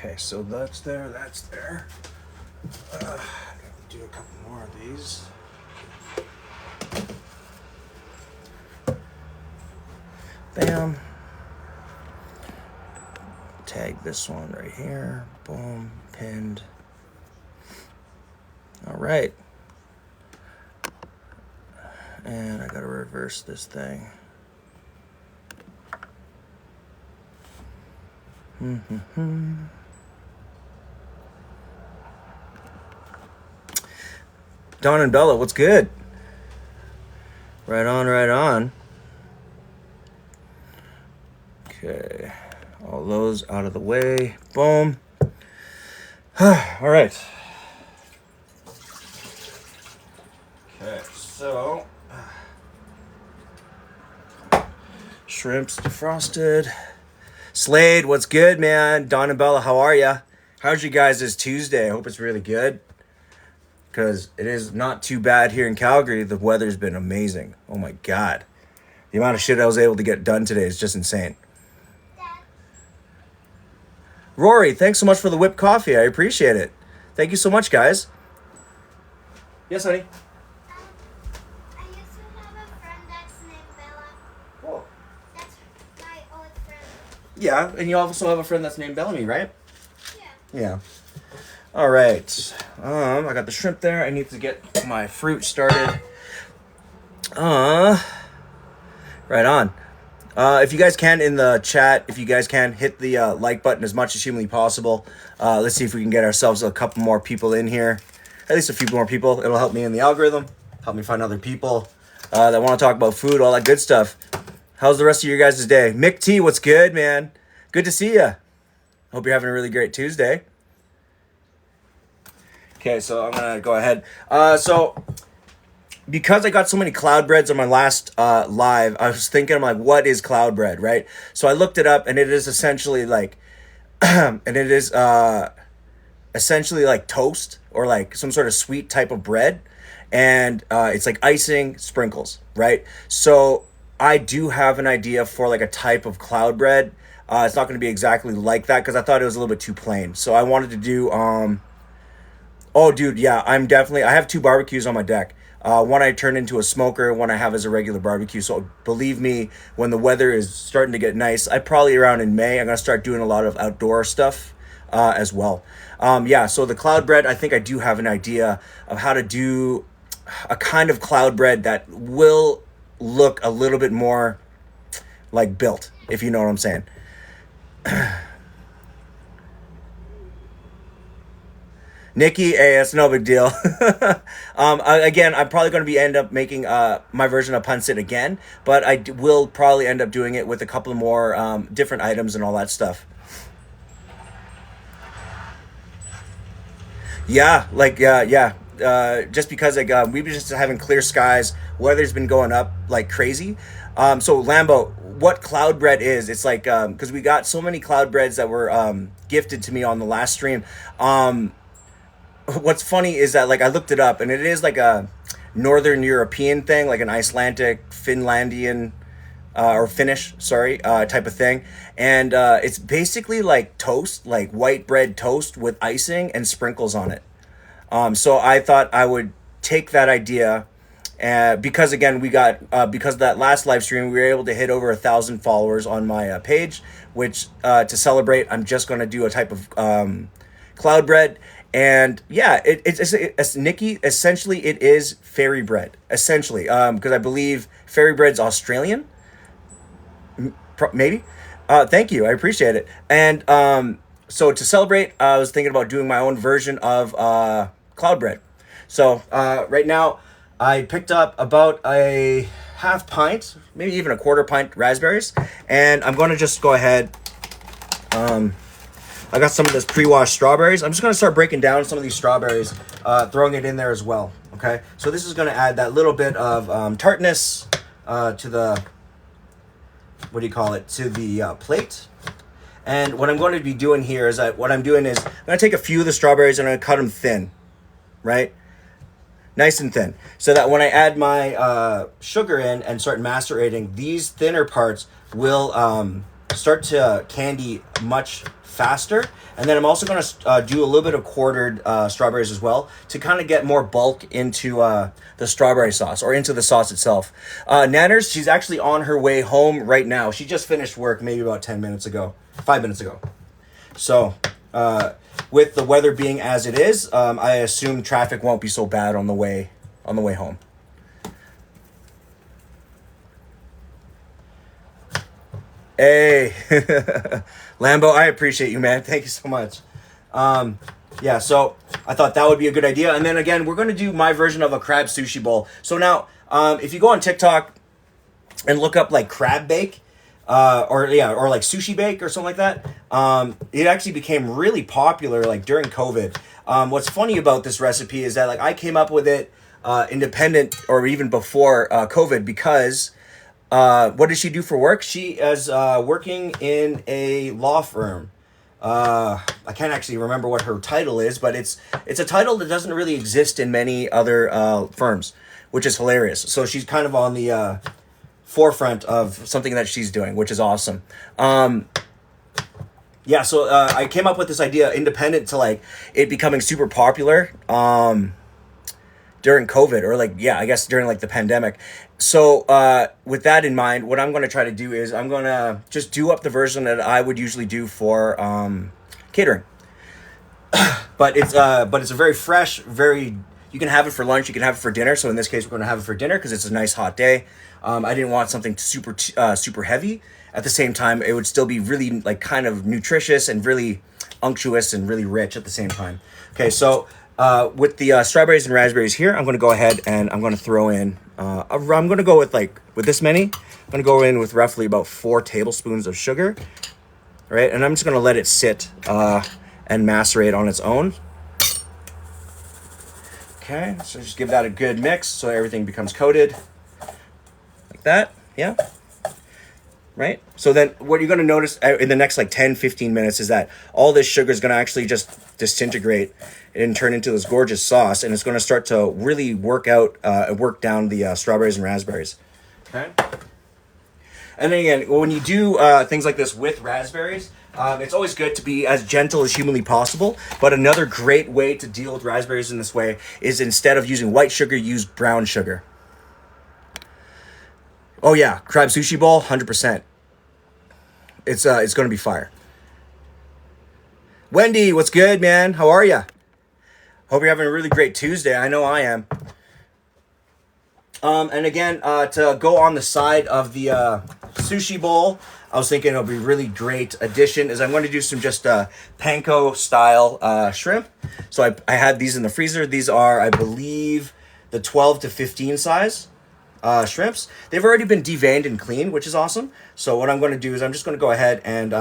Okay, so that's there, that's there. Gotta do a couple more of these. Bam. Tag this one right here. Boom, pinned. All right. And I gotta reverse this thing. Don and Bella, what's good? Right on, right on. Okay, all those out of the way. Boom. All right. Okay, so shrimps defrosted. Slade, what's good, man? Don and Bella, how are ya? How's you guys this Tuesday? I hope it's really good. Because it is not too bad here in Calgary. The weather's been amazing. Oh my God. The amount of shit I was able to get done today is just insane. Rory, thanks so much for the whipped coffee. I appreciate it. Thank you so much, guys. Yes, honey? I used to have a friend that's named Bella. Oh. That's my old friend. Yeah, and you also have a friend that's named Bellamy, right? Yeah. Yeah. All right. I got the shrimp there. I need to get my fruit started. Right on. If you guys can, in the chat, if you guys can, hit the like button as much as humanly possible. Let's see if we can get ourselves a couple more people in here. At least a few more people. It'll help me in the algorithm. Help me find other people that want to talk about food, all that good stuff. How's the rest of your guys' day? Mick T, what's good, man? Good to see ya. Hope you're having a really great Tuesday. Okay, so I'm going to go ahead. So because I got so many Cloudbreads on my last live, I was thinking, I'm like, what is Cloudbread, right? So I looked it up, and it is essentially like, essentially like toast or like some sort of sweet type of bread. And it's like icing, sprinkles, right? So I do have an idea for like a type of Cloudbread. It's not going to be exactly like that because I thought it was a little bit too plain. So I wanted to do... Oh, dude, yeah, I have 2 barbecues on my deck. One I turned into a smoker, one I have as a regular barbecue. So believe me, when the weather is starting to get nice, probably around in May, I'm going to start doing a lot of outdoor stuff as well. So the Cloudbread, I think I do have an idea of how to do a kind of Cloudbread that will look a little bit more like built, if you know what I'm saying. Nikki, hey, it's no big deal. Again, I'm probably going to end up making my version of Punsit again, but I will probably end up doing it with a couple more different items and all that stuff. Yeah, just because we've been just having clear skies, weather's been going up like crazy. So Lambo, what Cloudbread is? It's like because we got so many Cloudbreads that were gifted to me on the last stream. What's funny is that like I looked it up and it is like a Northern European thing, like an Icelandic, Finlandian, or Finnish, type of thing. And it's basically like toast, like white bread toast with icing and sprinkles on it. So I thought I would take that idea because again, we got, because of that last live stream, we were able to hit over 1,000 followers on my page, which to celebrate, I'm just going to do a type of Cloudbread. And yeah, it's Nikki, essentially it is fairy bread, essentially, because I believe fairy bread's Australian, maybe. Thank you, I appreciate it. And so to celebrate, I was thinking about doing my own version of Cloudbread. So right now, I picked up about a half pint, maybe even a quarter pint raspberries, and I'm going to just go ahead. I got some of this pre-washed strawberries. I'm just going to start breaking down some of these strawberries, throwing it in there as well, okay? So this is going to add that little bit of tartness to the, to the plate. And what I'm going to be doing here is I'm going to take a few of the strawberries and I'm going to cut them thin, right? Nice and thin. So that when I add my sugar in and start macerating, these thinner parts will start to candy much faster. And then I'm also going to do a little bit of quartered strawberries as well to kind of get more bulk into the strawberry sauce or into the sauce itself. Nanners, she's actually on her way home right now. She just finished work maybe about 5 minutes ago. So with the weather being as it is, I assume traffic won't be so bad on the way home. Hey, Lambo, I appreciate you, man. Thank you so much. Yeah, so I thought that would be a good idea. And then again, we're going to do my version of a crab sushi bowl. So now, if you go on TikTok and look up like crab bake, or like sushi bake or something like that, it actually became really popular like during COVID. What's funny about this recipe is that like I came up with it independent or even before COVID because what does she do for work? She is working in a law firm. I can't actually remember what her title is, but it's a title that doesn't really exist in many other firms, which is hilarious. So she's kind of on the forefront of something that she's doing, which is awesome. Yeah, so I came up with this idea independent to like it becoming super popular during COVID or like, yeah, I guess during like the pandemic. So with that in mind, what I'm going to try to do is I'm going to just do up the version that I would usually do for catering. But it's a very fresh, you can have it for lunch, you can have it for dinner. So in this case, we're going to have it for dinner because it's a nice hot day. I didn't want something super heavy. At the same time, it would still be really like kind of nutritious and really unctuous and really rich at the same time. Okay, so with the strawberries and raspberries here, I'm going to go ahead and I'm going to throw in, I'm going to go with this many. I'm going to go in with roughly about 4 tablespoons of sugar. All right, and I'm just going to let it sit and macerate on its own. Okay, so just give that a good mix so everything becomes coated. Like that, yeah. Right? So then what you're going to notice in the next like 10, 15 minutes is that all this sugar is going to actually just disintegrate and turn into this gorgeous sauce. And it's going to start to really work down the strawberries and raspberries. Okay? And then again, when you do things like this with raspberries, it's always good to be as gentle as humanly possible. But another great way to deal with raspberries in this way is instead of using white sugar, use brown sugar. Oh yeah, crab sushi bowl, 100%. It's going to be fire. Wendy, what's good, man? How are ya? Hope you're having a really great Tuesday. I know I am. And again, to go on the side of the sushi bowl, I was thinking it'll be a really great addition is I'm going to do some just panko style shrimp. So I had these in the freezer. These are, I believe, the 12 to 15 size. Shrimps. They've already been deveined and cleaned, which is awesome. So what I'm going to do is I'm just going to go ahead and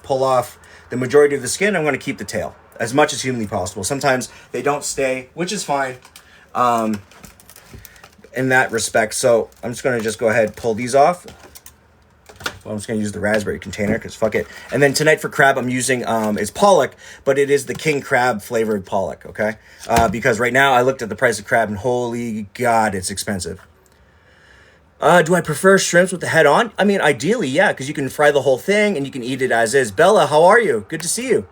pull off the majority of the skin. I'm going to keep the tail as much as humanly possible. Sometimes they don't stay, which is fine in that respect. So I'm just going to go ahead and pull these off. Well, I'm just going to use the raspberry container because fuck it. And then tonight for crab, I'm using, it's pollock, but it is the king crab flavored pollock, okay? Because right now I looked at the price of crab and holy God, it's expensive. Do I prefer shrimps with the head on? I mean, ideally, yeah, because you can fry the whole thing and you can eat it as is. Bella, how are you? Good to see you.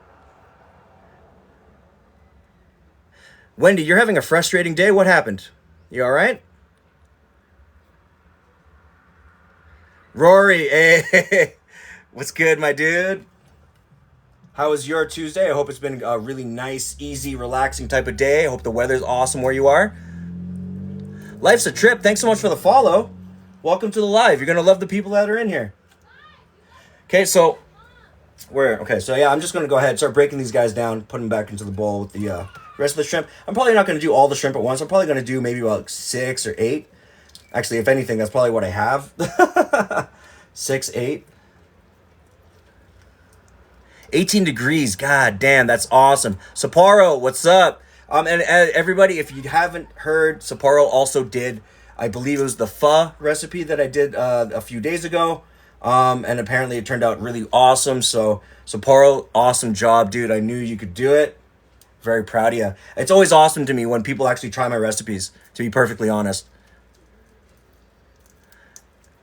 Wendy, you're having a frustrating day. What happened? You all right? Rory, hey, what's good, my dude? How was your Tuesday? I hope it's been a really nice, easy, relaxing type of day. I hope the weather's awesome where you are. Life's a trip. Thanks so much for the follow. Welcome to the live. You're going to love the people that are in here. Okay, so yeah, I'm just going to go ahead and start breaking these guys down, put them back into the bowl with the rest of the shrimp. I'm probably not going to do all the shrimp at once. I'm probably going to do maybe about 6 or 8. Actually, if anything, that's probably what I have. 6, 8. 18 degrees. God damn, that's awesome. Sapporo, what's up? And everybody, if you haven't heard, Sapporo also did, I believe it was the pho recipe that I did a few days ago. And apparently it turned out really awesome. So Sapporo, awesome job, dude. I knew you could do it. Very proud of you. It's always awesome to me when people actually try my recipes, to be perfectly honest.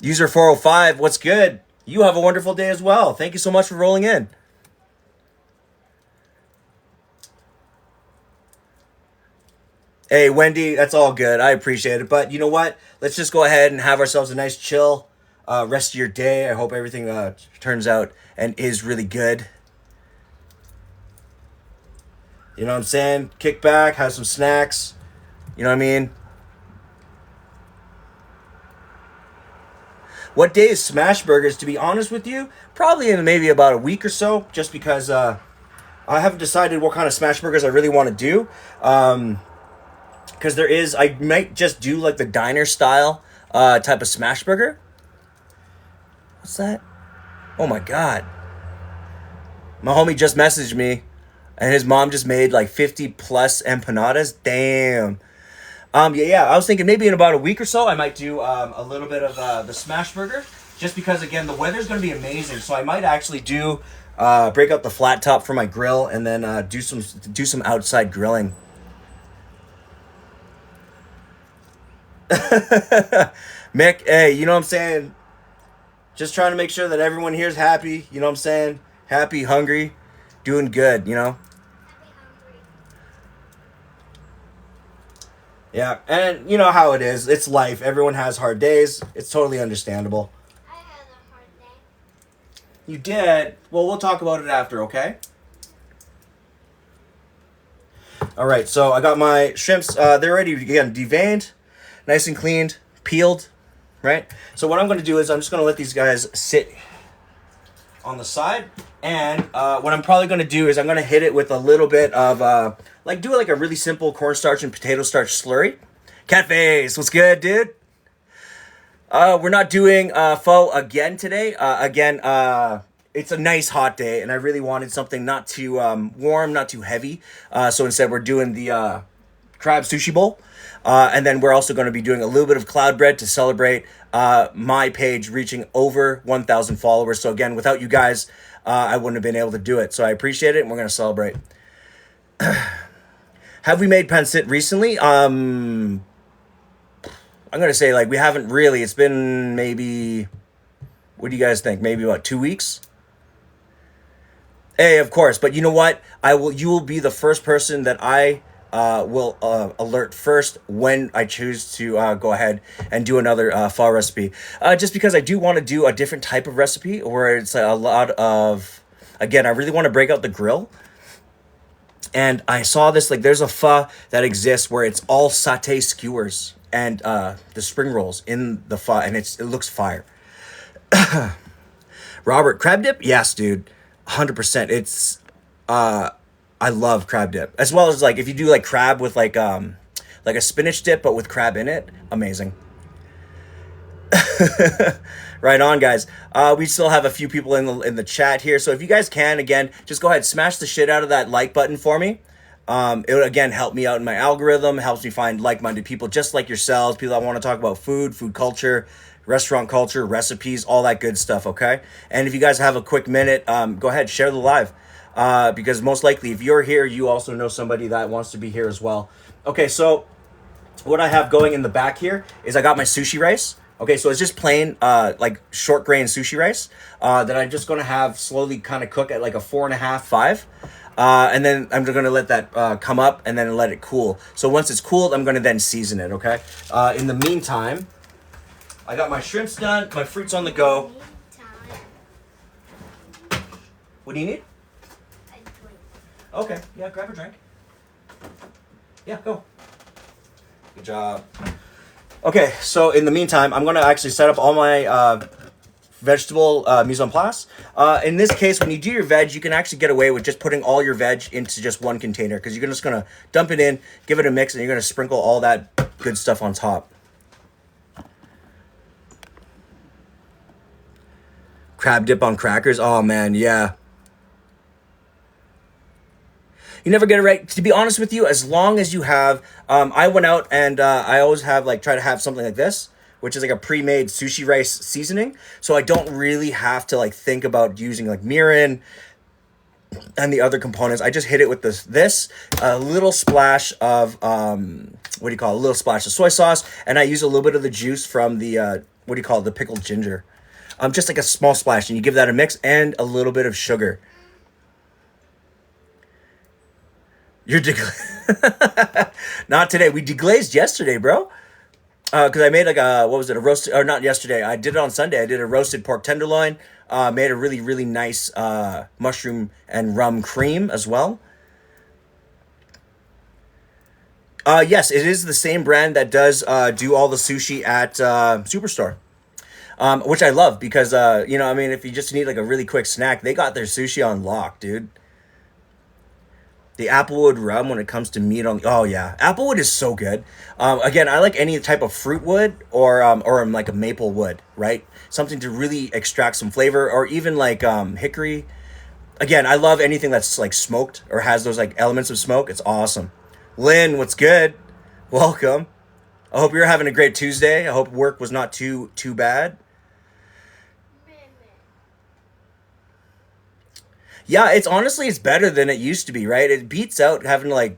User 405, what's good? You have a wonderful day as well. Thank you so much for rolling in. Hey, Wendy, that's all good. I appreciate it. But you know what? Let's just go ahead and have ourselves a nice chill rest of your day. I hope everything turns out and is really good. You know what I'm saying? Kick back, have some snacks. You know what I mean? What day is Smash Burgers? To be honest with you, probably in maybe about a week or so, just because I haven't decided what kind of Smash Burgers I really want to do. Because I might just do like the diner style type of Smash Burger. What's that? Oh my God. My homie just messaged me and his mom just made like 50 plus empanadas. Damn. Yeah, I was thinking maybe in about a week or so, I might do a little bit of the smash burger, just because again the weather's going to be amazing. So I might actually do break out the flat top for my grill and then do some outside grilling. Mick, hey, you know what I'm saying? Just trying to make sure that everyone here's happy. You know what I'm saying? Happy, hungry, doing good. You know. Happy hungry. Yeah, and you know how it is. It's life. Everyone has hard days. It's totally understandable. I had a hard day. You did. Well, we'll talk about it after, okay? All right, so I got my shrimps. They're already, again, deveined, nice and cleaned, peeled, right? So what I'm going to do is I'm just going to let these guys sit on the side. And what I'm probably going to do is I'm going to hit it with a little bit of, do like a really simple cornstarch and potato starch slurry. Catface, what's good, dude? We're not doing pho again today. It's a nice hot day, and I really wanted something not too warm, not too heavy. So instead, we're doing the Crab+sushi bowl. And then we're also going to be doing a little bit of Cloudbread to celebrate my page reaching over 1,000 followers. So again, without you guys, I wouldn't have been able to do it. So I appreciate it, and we're going to celebrate. Have we made pancit recently? I'm going to say, like, we haven't really. It's been maybe, what do you guys think? Maybe about 2 weeks? Hey, of course. But you know what? You will be the first person that I will alert first when I choose to go ahead and do another pho recipe. Just because I do want to do a different type of recipe where it's a lot of, again, I really want to break out the grill. And I saw this, like, there's a pho that exists where it's all satay skewers and the spring rolls in the pho, and it looks fire. Robert, crab dip? Yes, dude. 100%. It's I love crab dip, as well as like if you do like crab with like a spinach dip but with crab in it, amazing. Right on, guys. We still have a few people in the chat here, so if you guys can, again, just go ahead, smash the shit out of that like button for me. It would again help me out in my algorithm, helps me find like-minded people just like yourselves, people that want to talk about food culture, restaurant culture, recipes, all that good stuff, okay? And if you guys have a quick minute, go ahead, share the live. Because most likely if you're here, you also know somebody that wants to be here as well. Okay, so what I have going in the back here is I got my sushi rice. Okay, so it's just plain like short grain sushi rice that I'm just going to have slowly kind of cook at like a 4.5, 5. And then I'm going to let that come up and then let it cool. So once it's cooled, I'm going to then season it, okay? In the meantime, I got my shrimps done, my fruit's on the go. What do you need? A drink. Okay, yeah, grab a drink. Yeah, go. Good job. Okay, so in the meantime, I'm going to actually set up all my vegetable mise en place. In this case, when you do your veg, you can actually get away with just putting all your veg into just one container, because you're just going to dump it in, give it a mix, and you're going to sprinkle all that good stuff on top. Crab dip on crackers? Oh, man, yeah. You never get it right. To be honest with you, as long as you have, I went out and I always have try to have something like this, which is like a pre-made sushi rice seasoning. So I don't really have to think about using mirin and the other components. I just hit it with this a little splash of, a little splash of soy sauce. And I use a little bit of the juice from the, the pickled ginger. Just like a small splash, and you give that a mix and a little bit of sugar. You're not today. We deglazed yesterday, bro. Because I made like a, what was it, a roast, or not yesterday. I did it on Sunday. I did a roasted pork tenderloin. Made a really, really nice mushroom and rum cream as well. Yes, it is the same brand that does do all the sushi at Superstore. Which I love because, I mean, if you just need like a really quick snack, they got their sushi on lock, dude. The applewood rum when it comes to meat on, oh yeah, applewood is so good. Again, I like any type of fruit wood or like a maple wood, right? Something to really extract some flavor, or even like hickory. Again, I love anything that's like smoked or has those like elements of smoke. It's awesome. Lynn, what's good? Welcome. I hope you're having a great Tuesday. I hope work was not too bad. Yeah, it's better than it used to be, right? It beats out having to like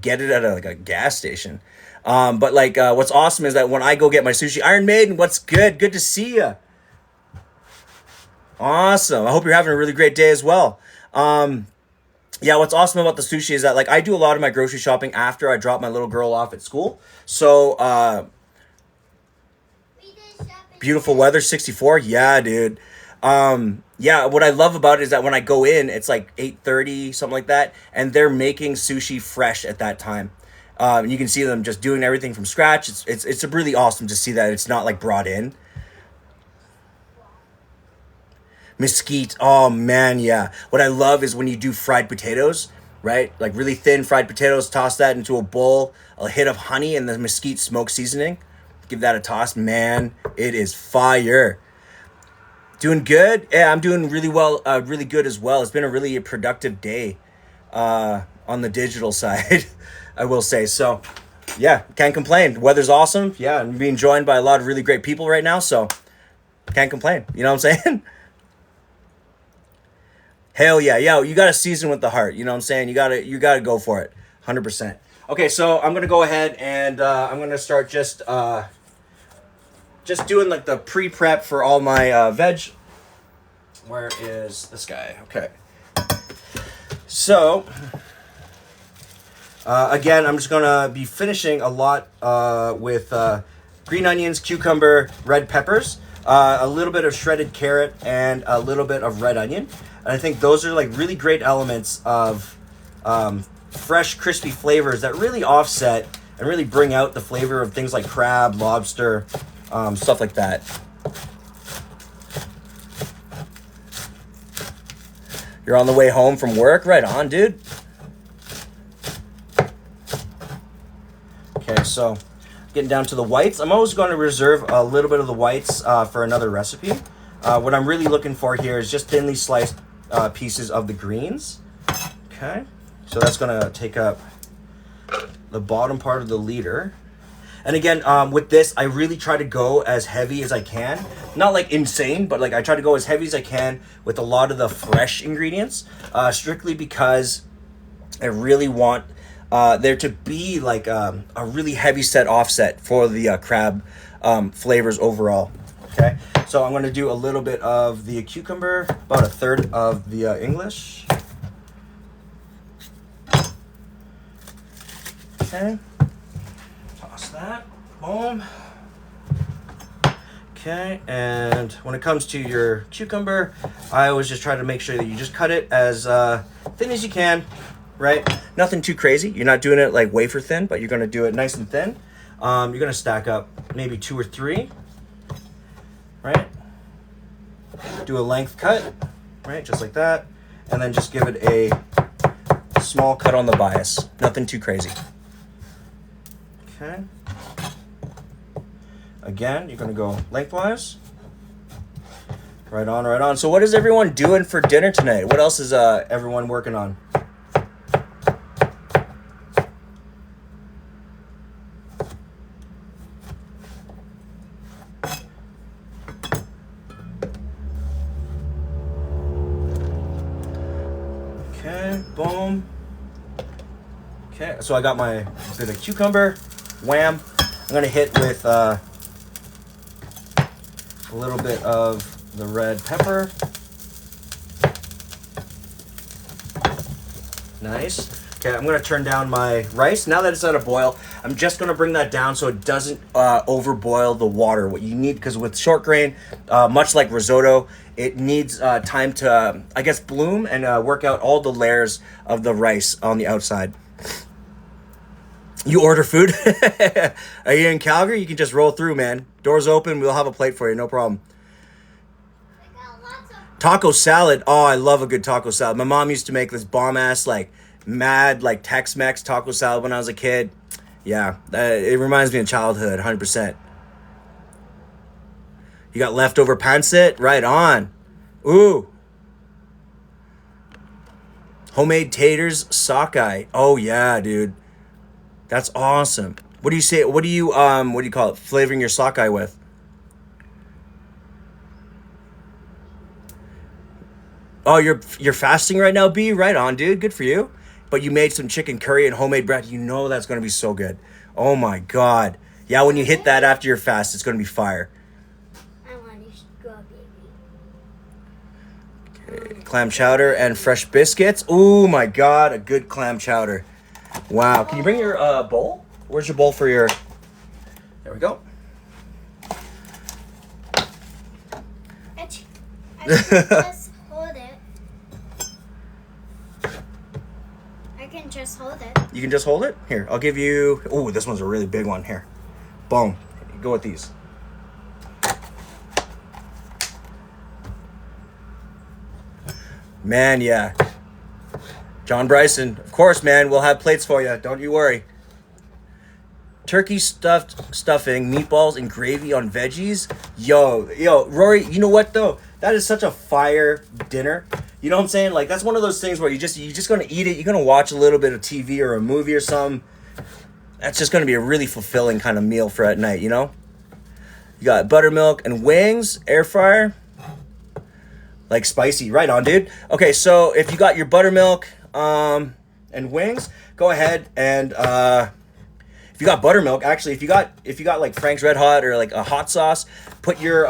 get it at like a gas station. But like what's awesome is that when I go get my sushi, Iron Maiden, what's good? Good to see you. Awesome. I hope you're having a really great day as well. Yeah, what's awesome about the sushi is that like I do a lot of my grocery shopping after I drop my little girl off at school. So beautiful weather, 64. Yeah, dude. Yeah, what I love about it is that when I go in, it's like 8:30, something like that, and they're making sushi fresh at that time. You can see them just doing everything from scratch. It's really awesome to see that it's not like brought in. Mesquite, oh man, yeah. What I love is when you do fried potatoes, right? Like really thin fried potatoes, toss that into a bowl, a hit of honey and the mesquite smoke seasoning. Give that a toss, man. It is fire. Doing good? Yeah, I'm doing really well, really good as well. It's been a really productive day on the digital side, I will say. So, yeah, can't complain. The weather's awesome. Yeah, I'm being joined by a lot of really great people right now, so can't complain. You know what I'm saying? Hell yeah, yo, you gotta season with the heart. You know what I'm saying? You gotta go for it, 100%. Okay, so I'm gonna go ahead and I'm gonna start just doing like the pre-prep for all my veg. Where is this guy? Okay. So, again, I'm just gonna be finishing a lot with green onions, cucumber, red peppers, a little bit of shredded carrot, and a little bit of red onion. And I think those are like really great elements of fresh, crispy flavors that really offset and really bring out the flavor of things like crab, lobster, stuff like that. You're on the way home from work? Right on, dude. Okay, so getting down to the whites. I'm always going to reserve a little bit of the whites for another recipe. What I'm really looking for here is just thinly sliced pieces of the greens. Okay, so that's going to take up the bottom part of the liter. And again, with this, I really try to go as heavy as I can. Not like insane, but like I try to go as heavy as I can with a lot of the fresh ingredients, strictly because I really want there to be like a really heavy set offset for the crab flavors overall. Okay, so I'm going to do a little bit of the cucumber, about a third of the English. Okay. That boom. Okay, and when it comes to your cucumber, I always just try to make sure that you just cut it as thin as you can, right? Nothing too crazy. You're not doing it like wafer thin, but you're going to do it nice and thin. You're going to stack up maybe 2 or 3, right? Do a length cut, right? Just like that. And then just give it a small cut on the bias. Nothing too crazy. Okay. Again, you're going to go lengthwise. Right on, right on. So what is everyone doing for dinner tonight? What else is everyone working on? Okay, boom. Okay, so I got my bit of cucumber. Wham. I'm going to hit with A little bit of the red pepper. Nice. Okay, I'm gonna turn down my rice. Now that it's at a boil, I'm just gonna bring that down so it doesn't overboil the water. What you need, because with short grain, much like risotto, it needs time to, I guess, bloom and work out all the layers of the rice on the outside. You order food? Are you in Calgary? You can just roll through, man. Doors open. We'll have a plate for you. No problem. I got lots of. Taco salad. Oh, I love a good taco salad. My mom used to make this bomb-ass, like, mad, like, Tex-Mex taco salad when I was a kid. Yeah, it reminds me of childhood, 100%. You got leftover pancit? Right on. Ooh. Homemade taters, sockeye. Oh, yeah, dude. That's awesome. What do you say? What do you call it? Flavoring your sockeye with? Oh, you're fasting right now, B? Right on, dude. Good for you. But you made some chicken curry and homemade bread. You know that's gonna be so good. Oh my god. Yeah, when you hit that after your fast, it's gonna be fire. I want a strawberry. Okay, clam chowder and fresh biscuits. Oh my god, a good clam chowder. Wow. Can you bring your bowl? Where's your bowl for your... There we go. I can just hold it. I can just hold it. You can just hold it? Here, I'll give you... Oh, this one's a really big one. Here. Boom. Go with these. Man, yeah. John Bryson. Of course, man. We'll have plates for you. Don't you worry. Turkey stuffing, meatballs, and gravy on veggies. Yo, Rory, you know what, though? That is such a fire dinner. You know what I'm saying? Like, that's one of those things where you're just going to eat it. You're going to watch a little bit of TV or a movie or something. That's just going to be a really fulfilling kind of meal for at night, you know? You got buttermilk and wings, air fryer. Like spicy. Right on, dude. Okay, so if you got your buttermilk and wings, go ahead and... if you got buttermilk, actually, if you got like Frank's Red Hot or like a hot sauce, put your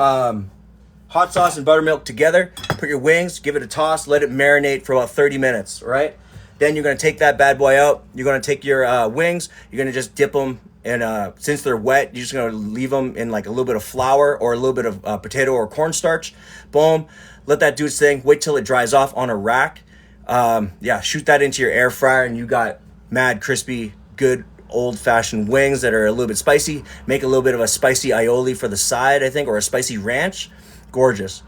hot sauce and buttermilk together, put your wings, give it a toss, let it marinate for about 30 minutes, right? Then you're going to take that bad boy out. You're going to take your wings, you're going to just dip them in, since they're wet, you're just going to leave them in like a little bit of flour or a little bit of potato or cornstarch. Boom. Let that do its thing. Wait till it dries off on a rack. Yeah, shoot that into your air fryer and you got mad crispy, good old-fashioned wings that are a little bit spicy. Make a little bit of a spicy aioli for the side, I think, or a spicy ranch. Gorgeous.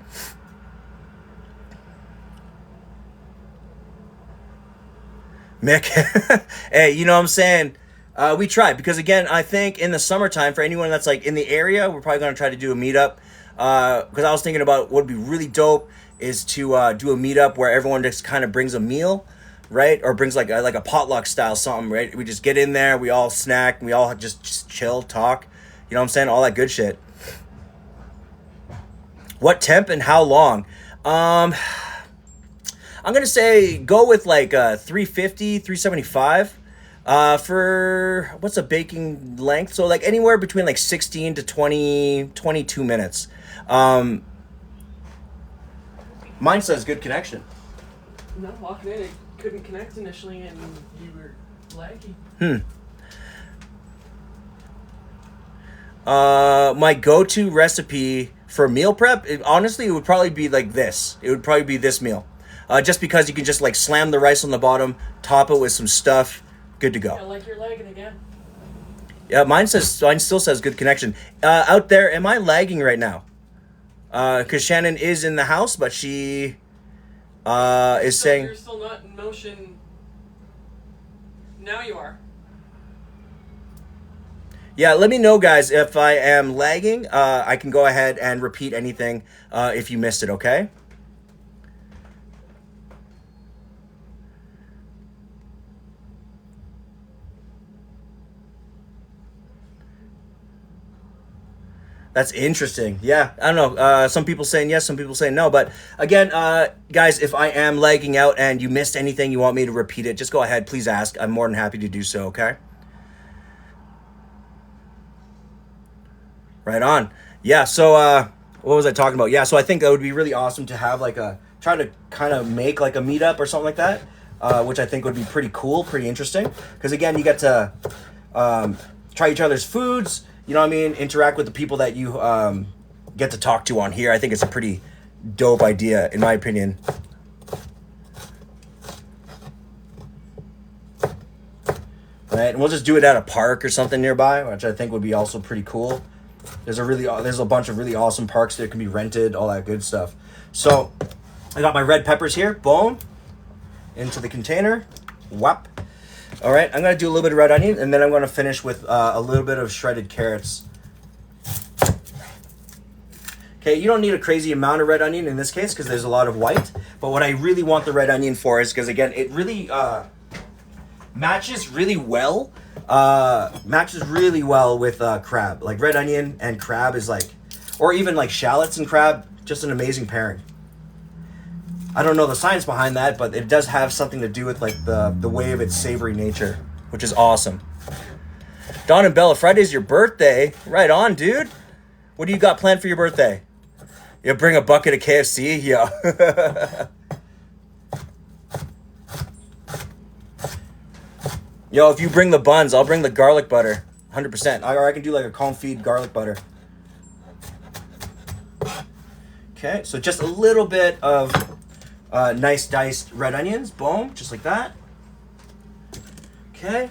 Mick, hey, you know what I'm saying? We tried because, again, I think in the summertime, for anyone that's like in the area, we're probably going to try to do a meetup. Because I was thinking about what would be really dope is to do a meetup where everyone just kind of brings a meal, right? Or brings like a potluck style something, right? We just get in there, we all snack, we all just chill, talk. You know what I'm saying? All that good shit. What temp and how long? I'm going to say go with like 350, 375 for what's a baking length? So like anywhere between like 16 to 20, 22 minutes. Mine says good connection. No, walking in, it couldn't connect initially, and you were laggy. My go-to recipe for meal prep, honestly, it would probably be like this. It would probably be this meal. Just because you can just like slam the rice on the bottom, top it with some stuff, good to go. Yeah, like you're lagging again. Yeah, mine still says good connection. Out there, am I lagging right now? Because Shannon is in the house, but she is saying... You're still not in motion. Now you are. Yeah, let me know, guys, if I am lagging. I can go ahead and repeat anything if you missed it, okay? That's interesting. Yeah, I don't know. Some people saying yes, some people saying no. But again, guys, if I am lagging out and you missed anything, you want me to repeat it, just go ahead. Please ask. I'm more than happy to do so, okay? Right on. Yeah, so what was I talking about? Yeah, so I think that would be really awesome to have like try to kind of make like a meetup or something like that, which I think would be pretty cool, pretty interesting. Because again, you get to try each other's foods, you know what I mean? Interact with the people that you get to talk to on here. I think it's a pretty dope idea, in my opinion. Right, and we'll just do it at a park or something nearby, which I think would be also pretty cool. There's a bunch of really awesome parks that can be rented, all that good stuff. So I got my red peppers here. Boom, into the container. Whap. All right, I'm gonna do a little bit of red onion, and then I'm gonna finish with a little bit of shredded carrots. Okay, you don't need a crazy amount of red onion in this case because there's a lot of white. But what I really want the red onion for is because again, it really matches really well with crab. Like red onion and crab is like, or even like shallots and crab, just an amazing pairing. I don't know the science behind that, but it does have something to do with like the way of its savory nature, which is awesome. Don and Bella, Friday's your birthday. Right on, dude. What do you got planned for your birthday? You bring a bucket of KFC? Yeah. Yo, if you bring the buns, I'll bring the garlic butter. 100%. Or I can do like a confit garlic butter. Okay, so just a little bit of nice diced red onions. Boom, just like that. Okay,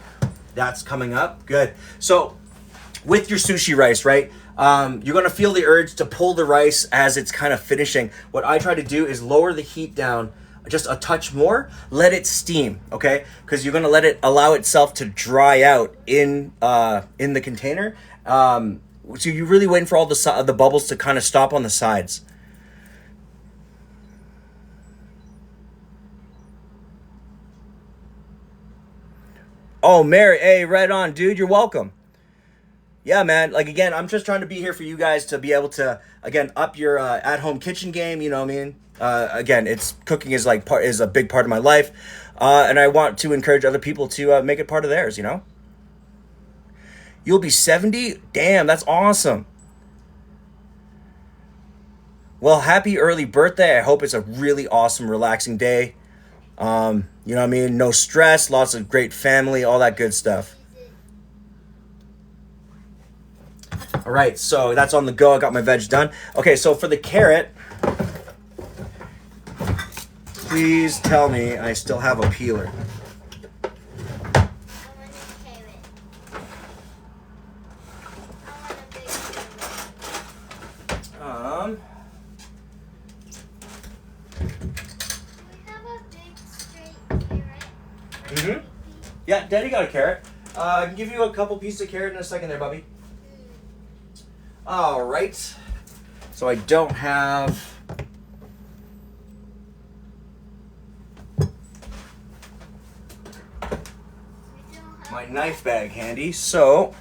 that's coming up. Good. So with your sushi rice, right? You're going to feel the urge to pull the rice as it's kind of finishing. What I try to do is lower the heat down just a touch more, let it steam, okay? Because you're gonna let it allow itself to dry out in the container. So you're really waiting for all the bubbles to kind of stop on the sides. Oh, Mary, hey, right on, dude. You're welcome. Yeah, man. Like again, I'm just trying to be here for you guys to be able to again up your at-home kitchen game. You know what I mean? Again, cooking is a big part of my life, and I want to encourage other people to make it part of theirs. You know. You'll be 70? Damn, that's awesome. Well, happy early birthday. I hope it's a really awesome, relaxing day. You know what I mean? No stress, lots of great family, all that good stuff. All right, so that's on the go. I got my veg done. Okay, so for the carrot, please tell me I still have a peeler. I want a carrot. I want a big carrot. We have a big straight carrot. Yeah, Daddy got a carrot. I can give you a couple pieces of carrot in a second there, Bubby. All right. So I don't have my knife bag handy. So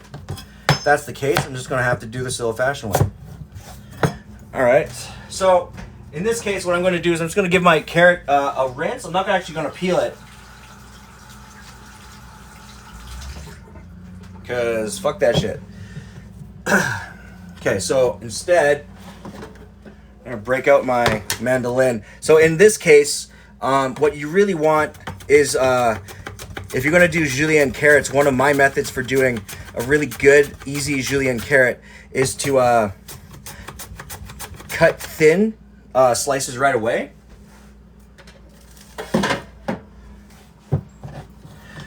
if that's the case, I'm just going to have to do this the old-fashioned way. All right. So in this case, what I'm going to do is I'm just going to give my carrot a rinse. I'm not actually going to peel it. Because fuck that shit. Okay, so instead, I'm going to break out my mandolin. So in this case, what you really want is, if you're going to do julienne carrots, one of my methods for doing a really good, easy julienne carrot is to cut thin slices right away.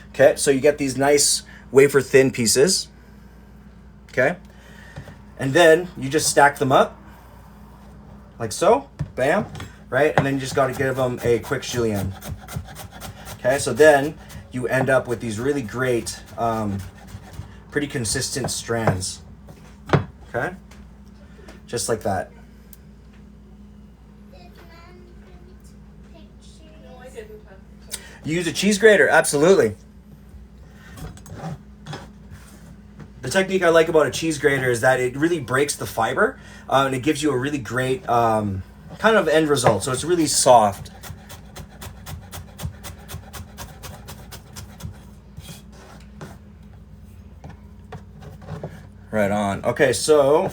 Okay, so you get these nice wafer thin pieces. Okay. And then you just stack them up like so, bam, right? And then you just got to give them a quick julienne. Okay, so then you end up with these really great, pretty consistent strands. Okay, just like that. Did Mom print pictures? No, I didn't. You use a cheese grater, absolutely. The technique I like about a cheese grater is that it really breaks the fiber, and it gives you a really great kind of end result. So it's really soft. Right on. Okay, so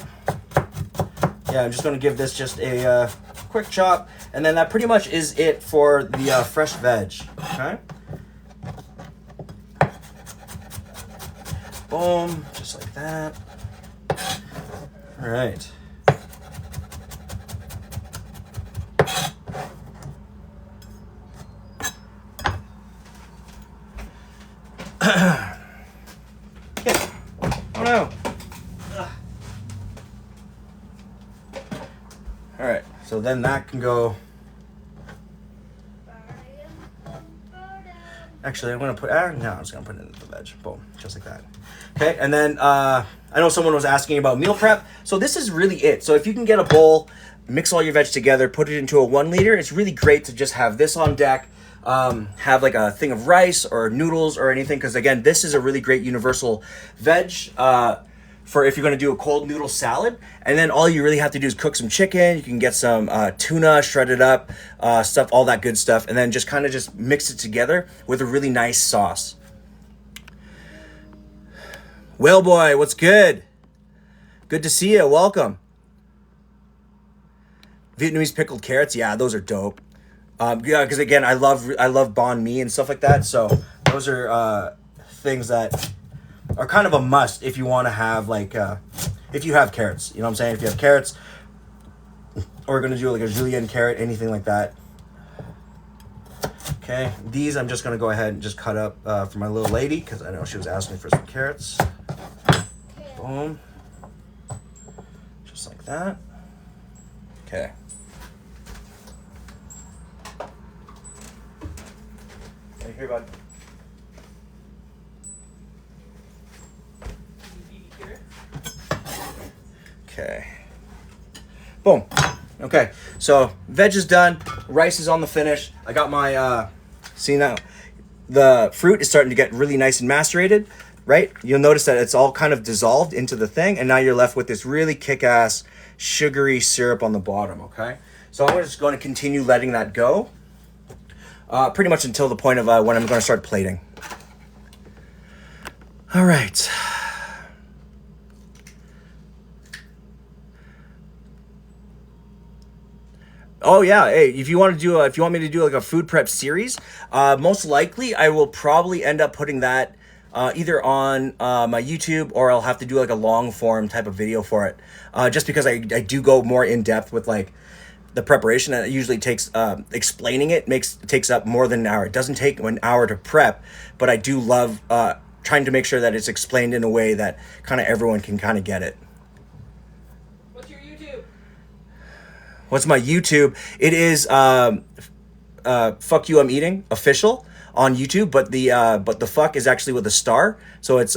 yeah, Yeah, I'm just going to give this just a quick chop. And then that pretty much is it for the fresh veg. Okay? Boom. Just like that. All right. Okay. Oh no. All right. So then that can go. Actually, I'm gonna put. No, I'm just gonna put it in the veg. Boom, just like that. Okay, and then I know someone was asking about meal prep. So this is really it. So if you can get a bowl, mix all your veg together, put it into a 1 liter. It's really great to just have this on deck. Have like a thing of rice or noodles or anything, because again, this is a really great universal veg for if you're going to do a cold noodle salad. And then all you really have to do is cook some chicken. You can get some tuna shredded up, stuff, all that good stuff, and then just kind of just mix it together with a really nice sauce. Whale boy, what's good? Good to see you. Welcome. Vietnamese pickled carrots, yeah, those are dope. Yeah, because again, I love banh mi and stuff like that. So those are things that are kind of a must if you want to have like if you have carrots. You know what I'm saying? If you have carrots, or we're gonna do like a julienne carrot, anything like that. Okay, these I'm just gonna go ahead and just cut up for my little lady because I know she was asking for some carrots. Boom, just like that. Okay. Here, bud. Okay. Boom. Okay. So veg is done. Rice is on the finish. I got my. See now, the fruit is starting to get really nice and macerated. Right. You'll notice that it's all kind of dissolved into the thing, and now you're left with this really kick-ass sugary syrup on the bottom. Okay. So I'm just going to continue letting that go. Pretty much until the point of when I'm going to start plating. All right. Oh yeah, hey, if you want me to do like a food prep series, most likely I will probably end up putting that either on my YouTube, or I'll have to do like a long form type of video for it. Just because I do go more in depth with like the preparation, that usually takes explaining it takes up more than an hour. It doesn't take an hour to prep, but I do love trying to make sure that it's explained in a way that kind of everyone can kind of get it. What's your YouTube? What's my YouTube? It is Fuck You I'm Eating official on YouTube, but the fuck is actually with a star, so it's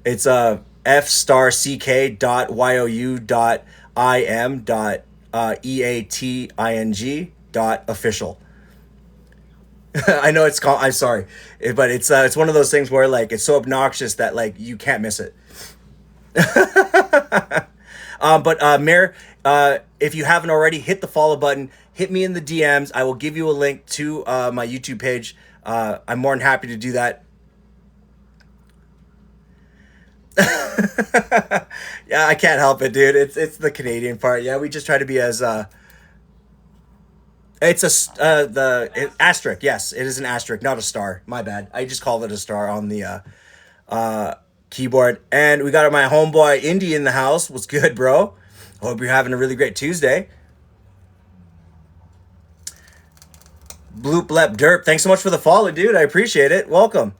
it's f***you.im.eating.official. I know it's called. I'm sorry, but it's one of those things where like it's so obnoxious that like you can't miss it. But Mayor, if you haven't already, hit the follow button. Hit me in the DMs. I will give you a link to my YouTube page. I'm more than happy to do that. Yeah, I can't help it, dude. It's the Canadian part. Yeah, we just try to be as it's asterisk. Yes, it is an asterisk, not a star. My bad. I just called it a star on the keyboard. And we got my homeboy Indy in the house. What's good, bro? Hope you're having a really great Tuesday. Bloop Lep Derp. Thanks so much for the follow, dude. I appreciate it. Welcome.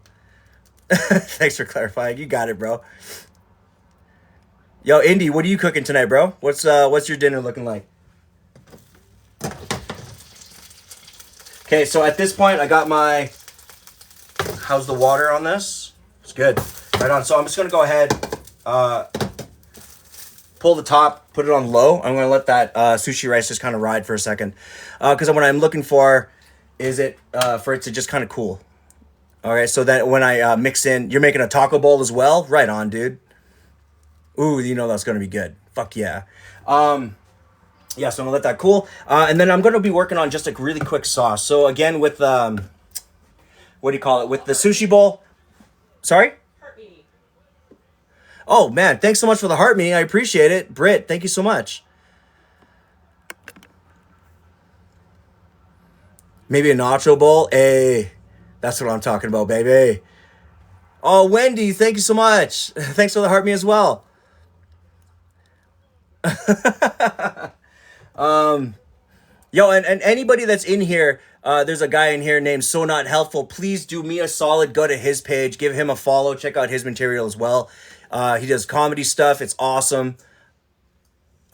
Thanks for clarifying. You got it, bro. Yo, Indy, what are you cooking tonight, bro? What's your dinner looking like? Okay, so at this point, I got my... How's the water on this? It's good. Right on. So I'm just going to go ahead, pull the top, put it on low. I'm going to let that sushi rice just kind of ride for a second. Because what I'm looking for is for it to just kind of cool. All right, so that when I mix in... You're making a taco bowl as well? Right on, dude. Ooh, you know that's going to be good. Fuck yeah. Yeah, so I'm going to let that cool. And then I'm going to be working on just a really quick sauce. So again, with, what do you call it? With the sushi bowl. Sorry? Heart meaty. Oh, man, thanks so much for the heart meeting. I appreciate it. Britt, thank you so much. Maybe a nacho bowl. Hey, that's what I'm talking about, baby. Oh, Wendy, thank you so much. Thanks for the heart me as well. Yo, and anybody that's in here, there's a guy in here named So Not Helpful. Please do me a solid. Go to his page, give him a follow, check out his material as well. He does comedy stuff. It's awesome.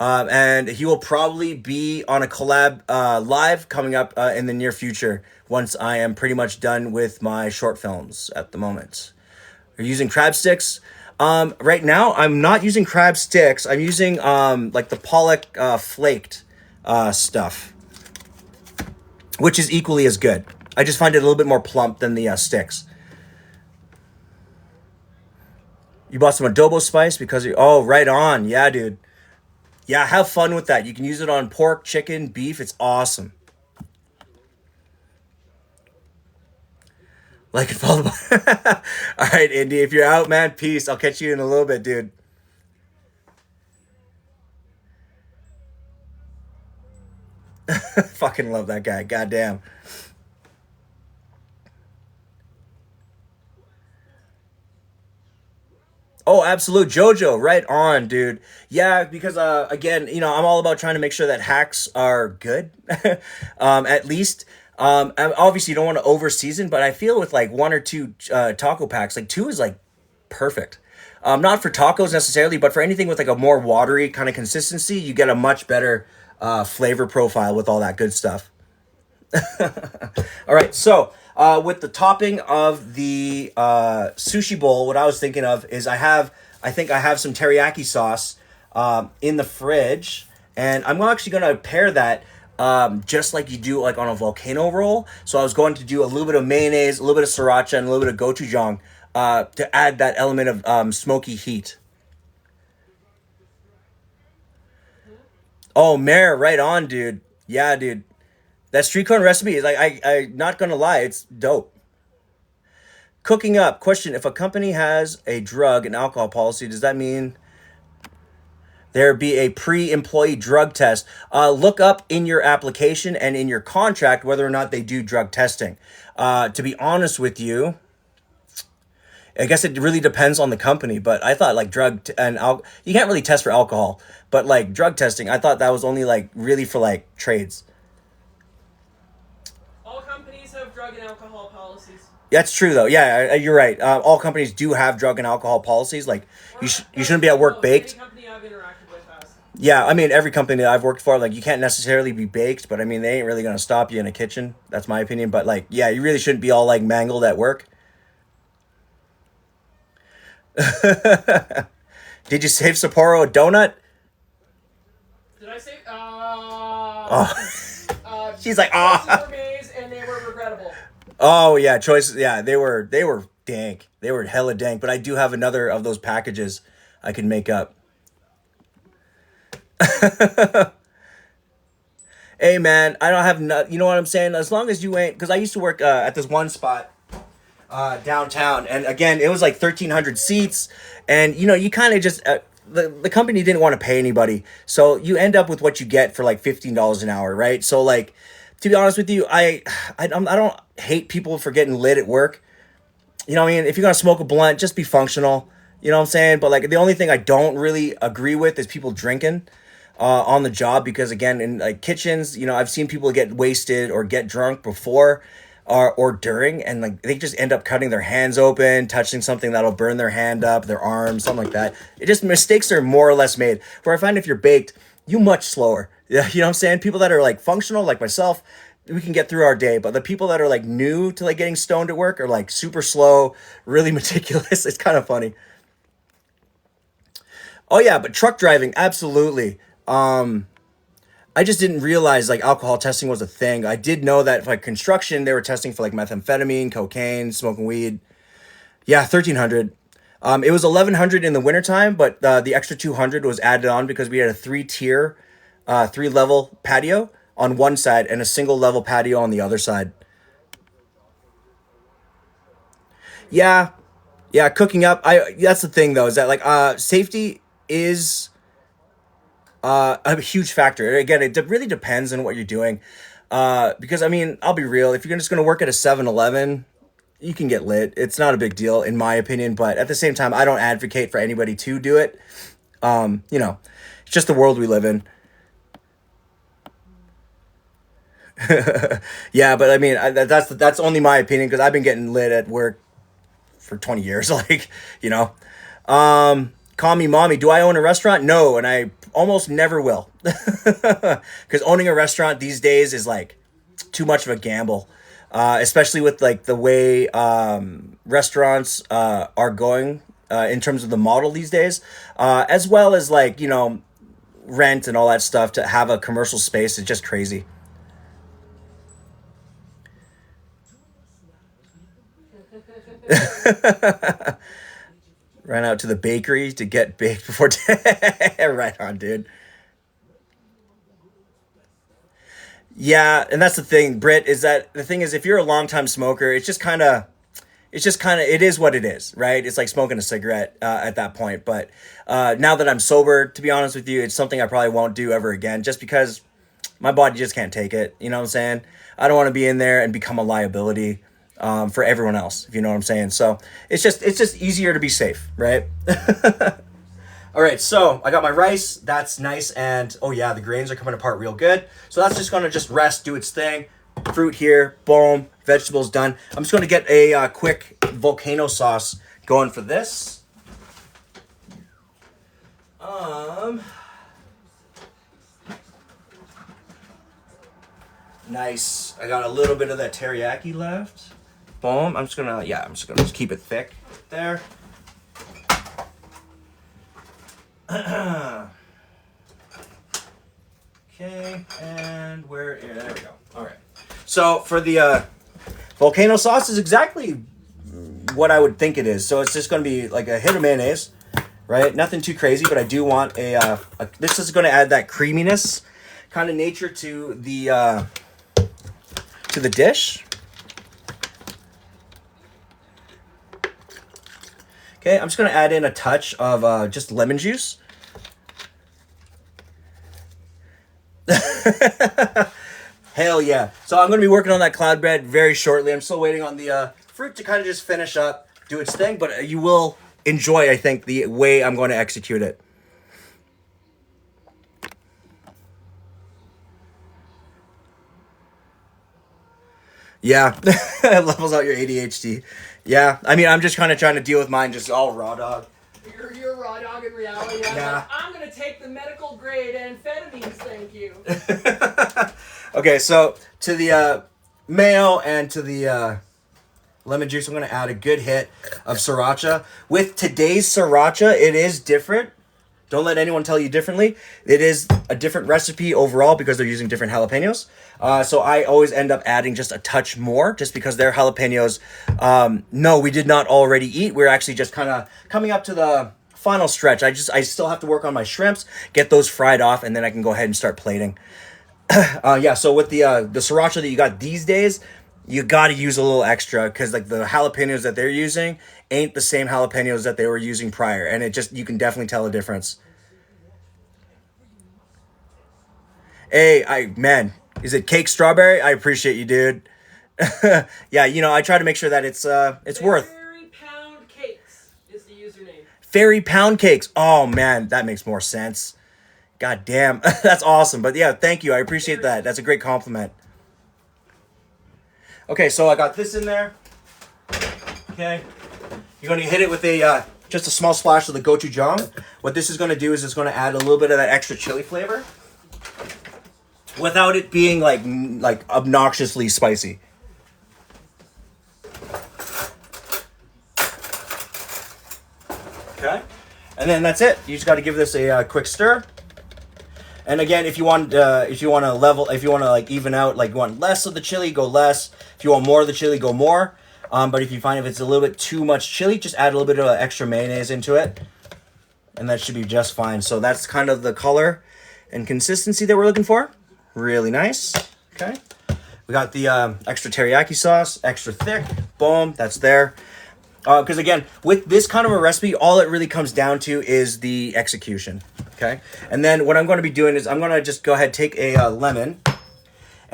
And he will probably be on a collab live coming up in the near future once I am pretty much done with my short films at the moment. Are you using crab sticks? Right now, I'm not using crab sticks. I'm using like the pollock flaked stuff, which is equally as good. I just find it a little bit more plump than the sticks. You bought some adobo spice because you, oh, right on. Yeah, dude. Yeah, have fun with that. You can use it on pork, chicken, beef. It's awesome. Like and follow. All right, Indy. If you're out, man, peace. I'll catch you in a little bit, dude. Fucking love that guy. Goddamn. Oh, absolute Jojo, right on, dude. Yeah, because again, I'm all about trying to make sure that hacks are good, at least. And obviously, you don't want to over season, but I feel with like one or two taco packs, like two is like perfect. Not for tacos necessarily, but for anything with like a more watery kind of consistency, you get a much better flavor profile with all that good stuff. All right, so with the topping of the sushi bowl, what I was thinking of is I think I have some teriyaki sauce in the fridge, and I'm actually gonna pair that just like you do like on a volcano roll. So I was going to do a little bit of mayonnaise, a little bit of sriracha, and a little bit of gochujang to add that element of smoky heat. Oh, Mare, right on, dude. Yeah, dude. That street corn recipe is like I not gonna lie, it's dope. Cooking up. Question: if a company has a drug and alcohol policy, does that mean there be a pre-employee drug test? Look up in your application and in your contract whether or not they do drug testing. To be honest with you, I guess it really depends on the company. But I thought like you can't really test for alcohol, but like drug testing, I thought that was only like really for like trades. All companies have drug and alcohol policies. That's true though. Yeah, you're right. All companies do have drug and alcohol policies. Like you shouldn't be at work Any baked. company I've interacted with has. Yeah, I mean every company that I've worked for, like you can't necessarily be baked, but I mean they ain't really gonna stop you in a kitchen. That's my opinion. But like, yeah, you really shouldn't be all like mangled at work. Did you save Sapporo a donut? Did I say? Oh, she's like, Choices ah. were made and they were regrettable. Oh yeah, choices. Yeah, they were dank. They were hella dank. But I do have another of those packages I can make up. Hey man, I don't have no. You know what I'm saying? As long as you ain't, because I used to work at this one spot downtown, and again, it was like 1,300 seats, and you kind of just. The company didn't want to pay anybody, so you end up with what you get for like $15 an hour, right? So like, to be honest with you, I don't hate people for getting lit at work. You know what I mean? If you're gonna smoke a blunt, just be functional. You know what I'm saying? But like the only thing I don't really agree with is people drinking on the job, because again, in like kitchens, I've seen people get wasted or get drunk before or during, and like they just end up cutting their hands open, touching something that'll burn their hand up, their arm, something like that. It just mistakes are more or less made. Where I find if you're baked, you much slower. Yeah, you know what I'm saying? People that are like functional, like myself, we can get through our day. But the people that are like new to like getting stoned at work are like super slow, really meticulous. It's kind of funny. Oh yeah, but truck driving, absolutely. I just didn't realize like alcohol testing was a thing. I did know that for like construction, they were testing for like methamphetamine, cocaine, smoking weed. Yeah, 1,300. It was 1,100 in the wintertime, but the extra 200 was added on because we had a three level patio on one side and a single level patio on the other side. Yeah, yeah, cooking up. That's the thing though, is that like safety is a huge factor. Again, it really depends on what you're doing. Because I mean, I'll be real. If you're just gonna work at a 7-Eleven, you can get lit. It's not a big deal in my opinion, but at the same time, I don't advocate for anybody to do it. You know, it's just the world we live in. Yeah, but I mean, that's only my opinion because I've been getting lit at work for 20 years. Like, you know, call me mommy. Do I own a restaurant? No, and I almost never will, because owning a restaurant these days is like too much of a gamble, especially with like the way restaurants are going in terms of the model these days, as well as like, you know, rent and all that stuff. To have a commercial space is just crazy. Ran out to the bakery to get baked before. Right on, dude. Yeah, and that's the thing, Britt, is that the thing is if you're a longtime smoker, it is what it is, right? It's like smoking a cigarette at that point. But now that I'm sober, to be honest with you, it's something I probably won't do ever again, just because my body just can't take it. You know what I'm saying? I don't want to be in there and become a liability for everyone else, if you know what I'm saying. So it's just easier to be safe, right? All right, so I got my rice. That's nice, and oh yeah, the grains are coming apart real good. So that's just gonna just rest, do its thing. Fruit here, boom. Vegetables done. I'm just gonna get a quick volcano sauce going for this. Nice. I got a little bit of that teriyaki left. Boom. I'm just gonna just keep it thick there. Okay, and there we go. All right. So for the volcano sauce is exactly what I would think it is. So it's just going to be like a hit of mayonnaise, right? Nothing too crazy, but I do want this is going to add that creaminess kind of nature to the dish. Okay, I'm just going to add in a touch of just lemon juice. Hell yeah. So I'm going to be working on that Cloudbread very shortly. I'm still waiting on the fruit to kind of just finish up, do its thing, but you will enjoy, I think, the way I'm going to execute it. Yeah, it levels out your ADHD. Yeah, I mean, I'm just kind of trying to deal with mine just all raw dog. You're raw dog in reality. Yeah. I'm going to take the medical grade amphetamines, thank you. Okay, so to the mayo and to the lemon juice, I'm going to add a good hit of sriracha. With today's sriracha, it is different. Don't let anyone tell you differently. It is a different recipe overall because they're using different jalapenos. So I always end up adding just a touch more just because their jalapenos, no, we did not already eat. We're actually just kind of coming up to the final stretch. I still have to work on my shrimps, get those fried off, and then I can go ahead and start plating. Yeah, so with the sriracha that you got these days, you got to use a little extra because like the jalapenos that they're using ain't the same jalapenos that they were using prior, and you can definitely tell a difference. Hey, man, is it cake strawberry? I appreciate you, dude. Yeah, you know, I try to make sure that it's worth. Fairy Pound Cakes is the username. Fairy Pound Cakes. Oh man, that makes more sense. God damn, that's awesome. But yeah, thank you. I appreciate that. That's a great compliment. Okay, so I got this in there. Okay, you're gonna hit it with just a small splash of the gochujang. What this is gonna do is it's gonna add a little bit of that extra chili flavor, without it being like obnoxiously spicy. Okay, and then that's it. You just got to give this a quick stir. And again, if you want to like even out, like you want less of the chili, go less. If you want more of the chili, go more. But if you find if it's a little bit too much chili, just add a little bit of extra mayonnaise into it, and that should be just fine. So that's kind of the color and consistency that we're looking for. Really nice. Okay, we got the extra teriyaki sauce, extra thick. Boom, that's there. Because again, with this kind of a recipe, all it really comes down to is the execution. Okay, and then what I'm going to be doing is I'm going to just go ahead and take a lemon,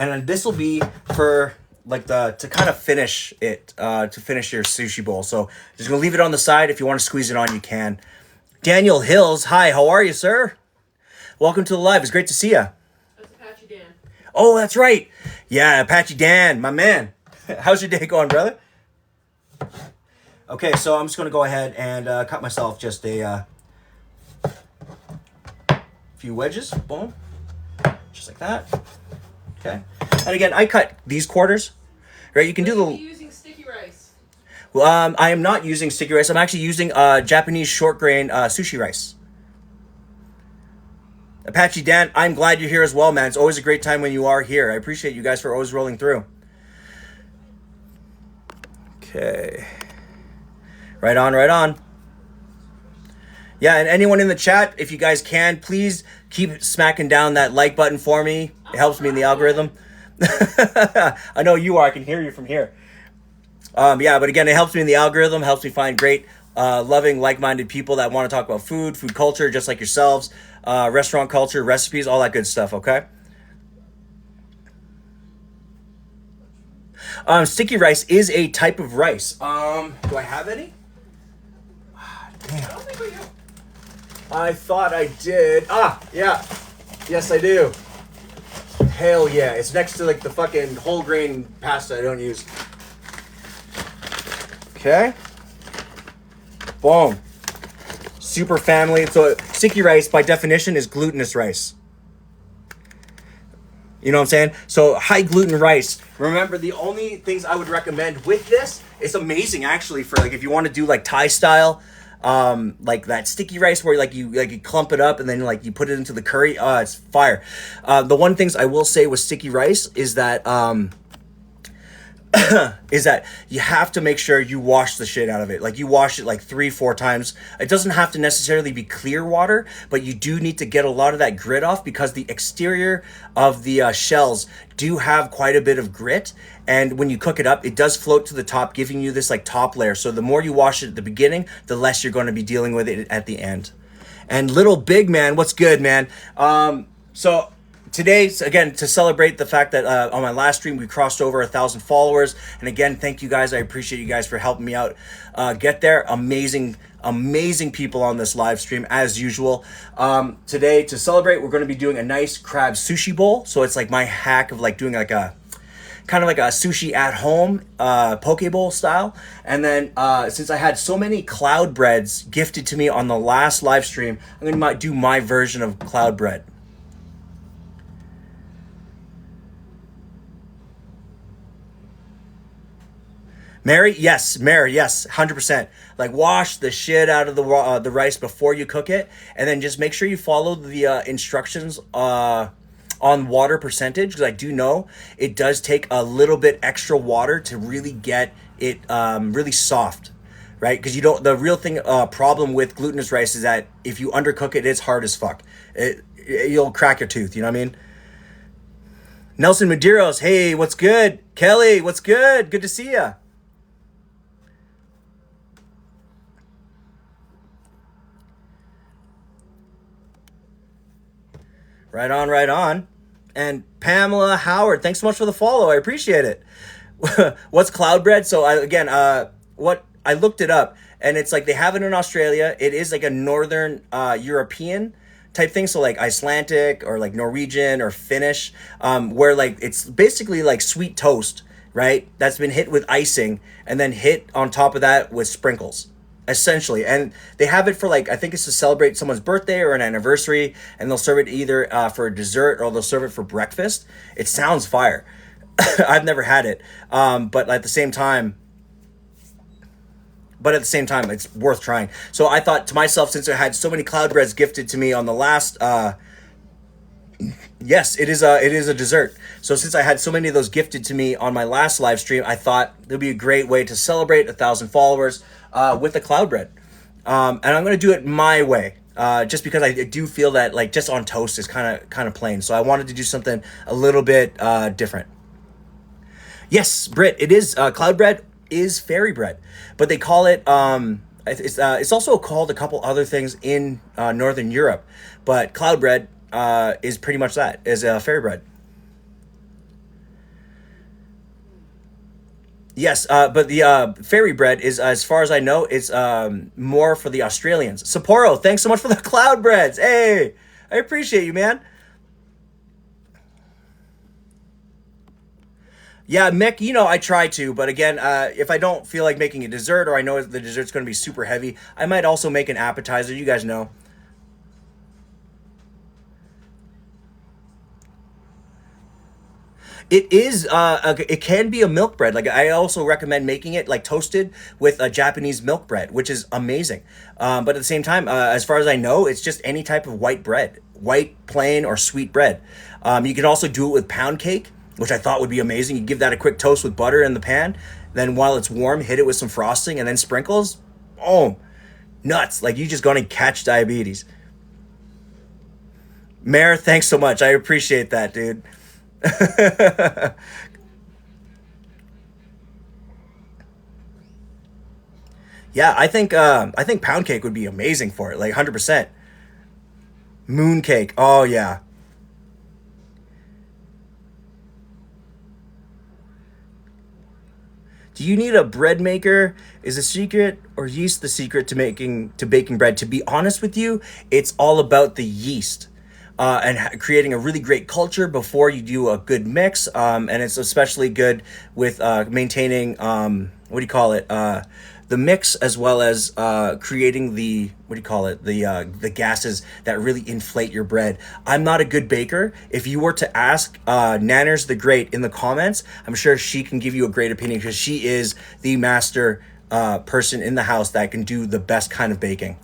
And then this will be for like to kind of finish it, to finish your sushi bowl. So just gonna leave it on the side. If you want to squeeze it on, you can. Daniel Hills, hi, how are you, sir? Welcome to the live. It's great to see you. That's Apache Dan. Oh, that's right. Yeah, Apache Dan, my man. How's your day going, brother? Okay, so I'm just going to go ahead and cut myself just a few wedges. Boom. Just like that. Okay. And again, I cut these quarters. Right, you can do Are you using sticky rice? Well, I am not using sticky rice. I'm actually using Japanese short grain sushi rice. Apache Dan, I'm glad you're here as well, man. It's always a great time when you are here. I appreciate you guys for always rolling through. Okay. Right on, right on. Yeah, and anyone in the chat, if you guys can, please keep smacking down that like button for me. It helps me in the algorithm. I know you are. I can hear you from here. Yeah, but again, it helps me in the algorithm, helps me find great, loving, like-minded people that want to talk about food culture, just like yourselves, restaurant culture, recipes, all that good stuff, okay? Sticky rice is a type of rice. Do I have any? I don't think we do. I thought I did. Yeah. Yes, I do. Hell yeah. It's next to like the fucking whole grain pasta I don't use. Okay. Boom. Super family. So sticky rice by definition is glutinous rice. You know what I'm saying? So high gluten rice. Remember, the only things I would recommend with this, it's amazing actually for like if you want to do like Thai style, like that sticky rice where you clump it up and then like you put it into the curry. It's fire. The one things I will say with sticky rice is that is that you have to make sure you wash the shit out of it. Like you wash it like 3-4 times. It doesn't have to necessarily be clear water, but you do need to get a lot of that grit off because the exterior of the shells do have quite a bit of grit. And when you cook it up, it does float to the top, giving you this like top layer. So the more you wash it at the beginning, the less you're going to be dealing with it at the end. And Little Big Man, what's good, man? So today, again, to celebrate the fact that on my last stream, we crossed over 1,000 followers. And again, thank you guys. I appreciate you guys for helping me out get there. Amazing people on this live stream as usual. Today, to celebrate, we're going to be doing a nice crab sushi bowl. So it's like my hack of like doing like a kind of like a sushi at home poke bowl style. And then since I had so many Cloudbreads gifted to me on the last live stream, I'm going to do my version of Cloudbread. Mary, yes, 100%. Like wash the shit out of the rice before you cook it, and then just make sure you follow the instructions on water percentage, because I do know it does take a little bit extra water to really get it really soft, right? Because you don't. The real thing problem with glutinous rice is that if you undercook it, it's hard as fuck. You'll crack your tooth. You know what I mean? Nelson Medeiros, hey, what's good? Kelly, what's good? Good to see ya. Right on, right on. And Pamela Howard, thanks so much for the follow. I appreciate it. What's Cloudbread? So I looked it up, and it's like they have it in Australia. It is like a northern European type thing. So like Icelandic or like Norwegian or Finnish, where like it's basically like sweet toast, right? That's been hit with icing and then hit on top of that with sprinkles. Essentially, and they have it for like, I think it's to celebrate someone's birthday or an anniversary, and they'll serve it either for a dessert or they'll serve it for breakfast. It sounds fire. I've never had it, but at the same time, it's worth trying. So I thought to myself, since I had so many Cloudbreads gifted to me on the last, yes, it is a dessert. So since I had so many of those gifted to me on my last live stream, I thought it'd be a great way to celebrate 1,000 followers with the Cloudbread. And I'm going to do it my way, just because I do feel that like just on toast is kind of plain. So I wanted to do something a little bit different. Yes, Britt, it is Cloudbread is fairy bread, but they call it it's also called a couple other things in Northern Europe, but Cloudbread is pretty much that, is fairy bread. Yes, but the fairy bread is, as far as I know, it's more for the Australians. Sapporo, thanks so much for the cloud breads. Hey, I appreciate you, man. Yeah, Mick, I try to, but again, if I don't feel like making a dessert or I know the dessert's going to be super heavy, I might also make an appetizer. You guys know. It is. It can be a milk bread. Like I also recommend making it like toasted with a Japanese milk bread, which is amazing. But at the same time, as far as I know, it's just any type of white bread, white, plain, or sweet bread. You can also do it with pound cake, which I thought would be amazing. You give that a quick toast with butter in the pan. Then while it's warm, hit it with some frosting and then sprinkles. Oh, nuts! Like you just gonna catch diabetes. Mayor, thanks so much. I appreciate that, dude. Yeah, I think pound cake would be amazing for it, like 100%. Moon cake. Oh yeah. Do you need a bread maker? Is the secret or yeast the secret to baking bread? To be honest with you, it's all about the yeast. Creating a really great culture before you do a good mix. And it's especially good with maintaining what do you call it? The mix, as well as creating the what do you call it? The gases that really inflate your bread. I'm not a good baker. If you were to ask Nanners the Great in the comments, I'm sure she can give you a great opinion because she is the master person in the house that can do the best kind of baking.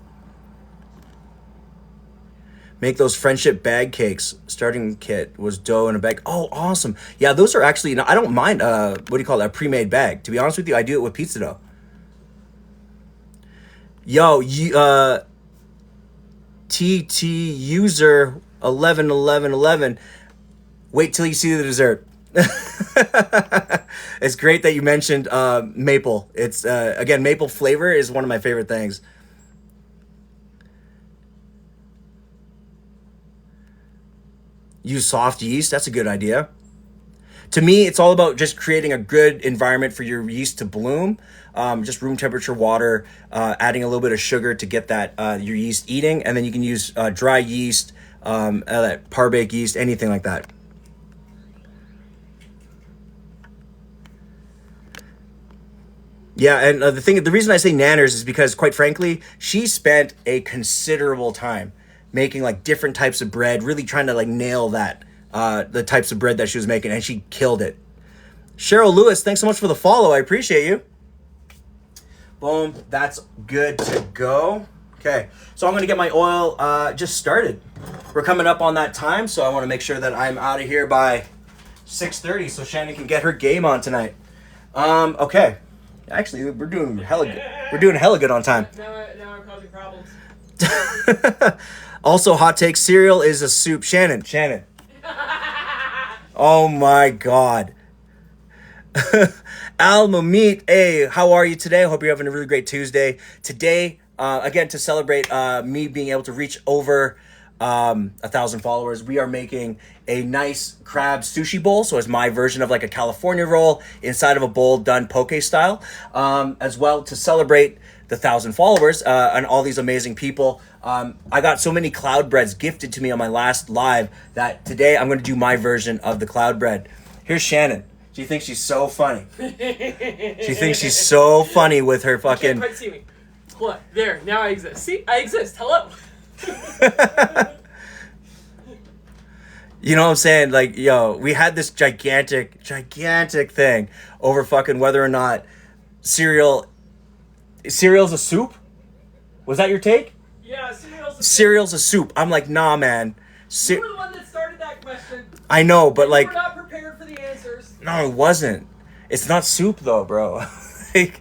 Make those friendship bag cakes. Starting kit was dough in a bag. Oh, awesome. Yeah, those are actually, I don't mind, what do you call it, a pre-made bag. To be honest with you, I do it with pizza dough. Yo, TT user 111111. Wait till you see the dessert. It's great that you mentioned maple. It's, again, maple flavor is one of my favorite things. Use soft yeast. That's a good idea. To me, it's all about just creating a good environment for your yeast to bloom. Just room temperature water, adding a little bit of sugar to get that your yeast eating, and then you can use dry yeast, par baked yeast, anything like that. Yeah, and the reason I say Nanners is because, quite frankly, she spent a considerable time making like different types of bread, really trying to like nail that the types of bread that she was making, and she killed it. Cheryl Lewis, thanks so much for the follow. I appreciate you. Boom, that's good to go. Okay, so I'm gonna get my oil just started. We're coming up on that time, so I want to make sure that I'm out of here by 6:30, so Shannon can get her game on tonight. Okay. Actually, we're doing hella good. We're doing hella good on time. Now I'm causing problems. Also, hot take: cereal is a soup. Shannon. Oh my God. Al Mamit, hey, how are you today? I hope you're having a really great Tuesday. Today, again, to celebrate me being able to reach over 1,000 followers, we are making a nice crab sushi bowl. So it's my version of like a California roll inside of a bowl done poke style. As well, to celebrate the 1,000 followers and all these amazing people. I got so many cloud breads gifted to me on my last live that today I'm going to do my version of the cloud bread. Here's Shannon. She thinks she's so funny. She thinks she's so funny with her fucking... You can't quite see me. What? There. Now I exist. See? I exist. Hello. You know what I'm saying? Like, yo, we had this gigantic thing over fucking whether or not cereal's a soup? Was that your take? Yeah, Cereal's a soup. I'm like, nah, man. You were the one that started that question. I know, but like... We're not prepared for the answers. No, it wasn't. It's not soup, though, bro. Like...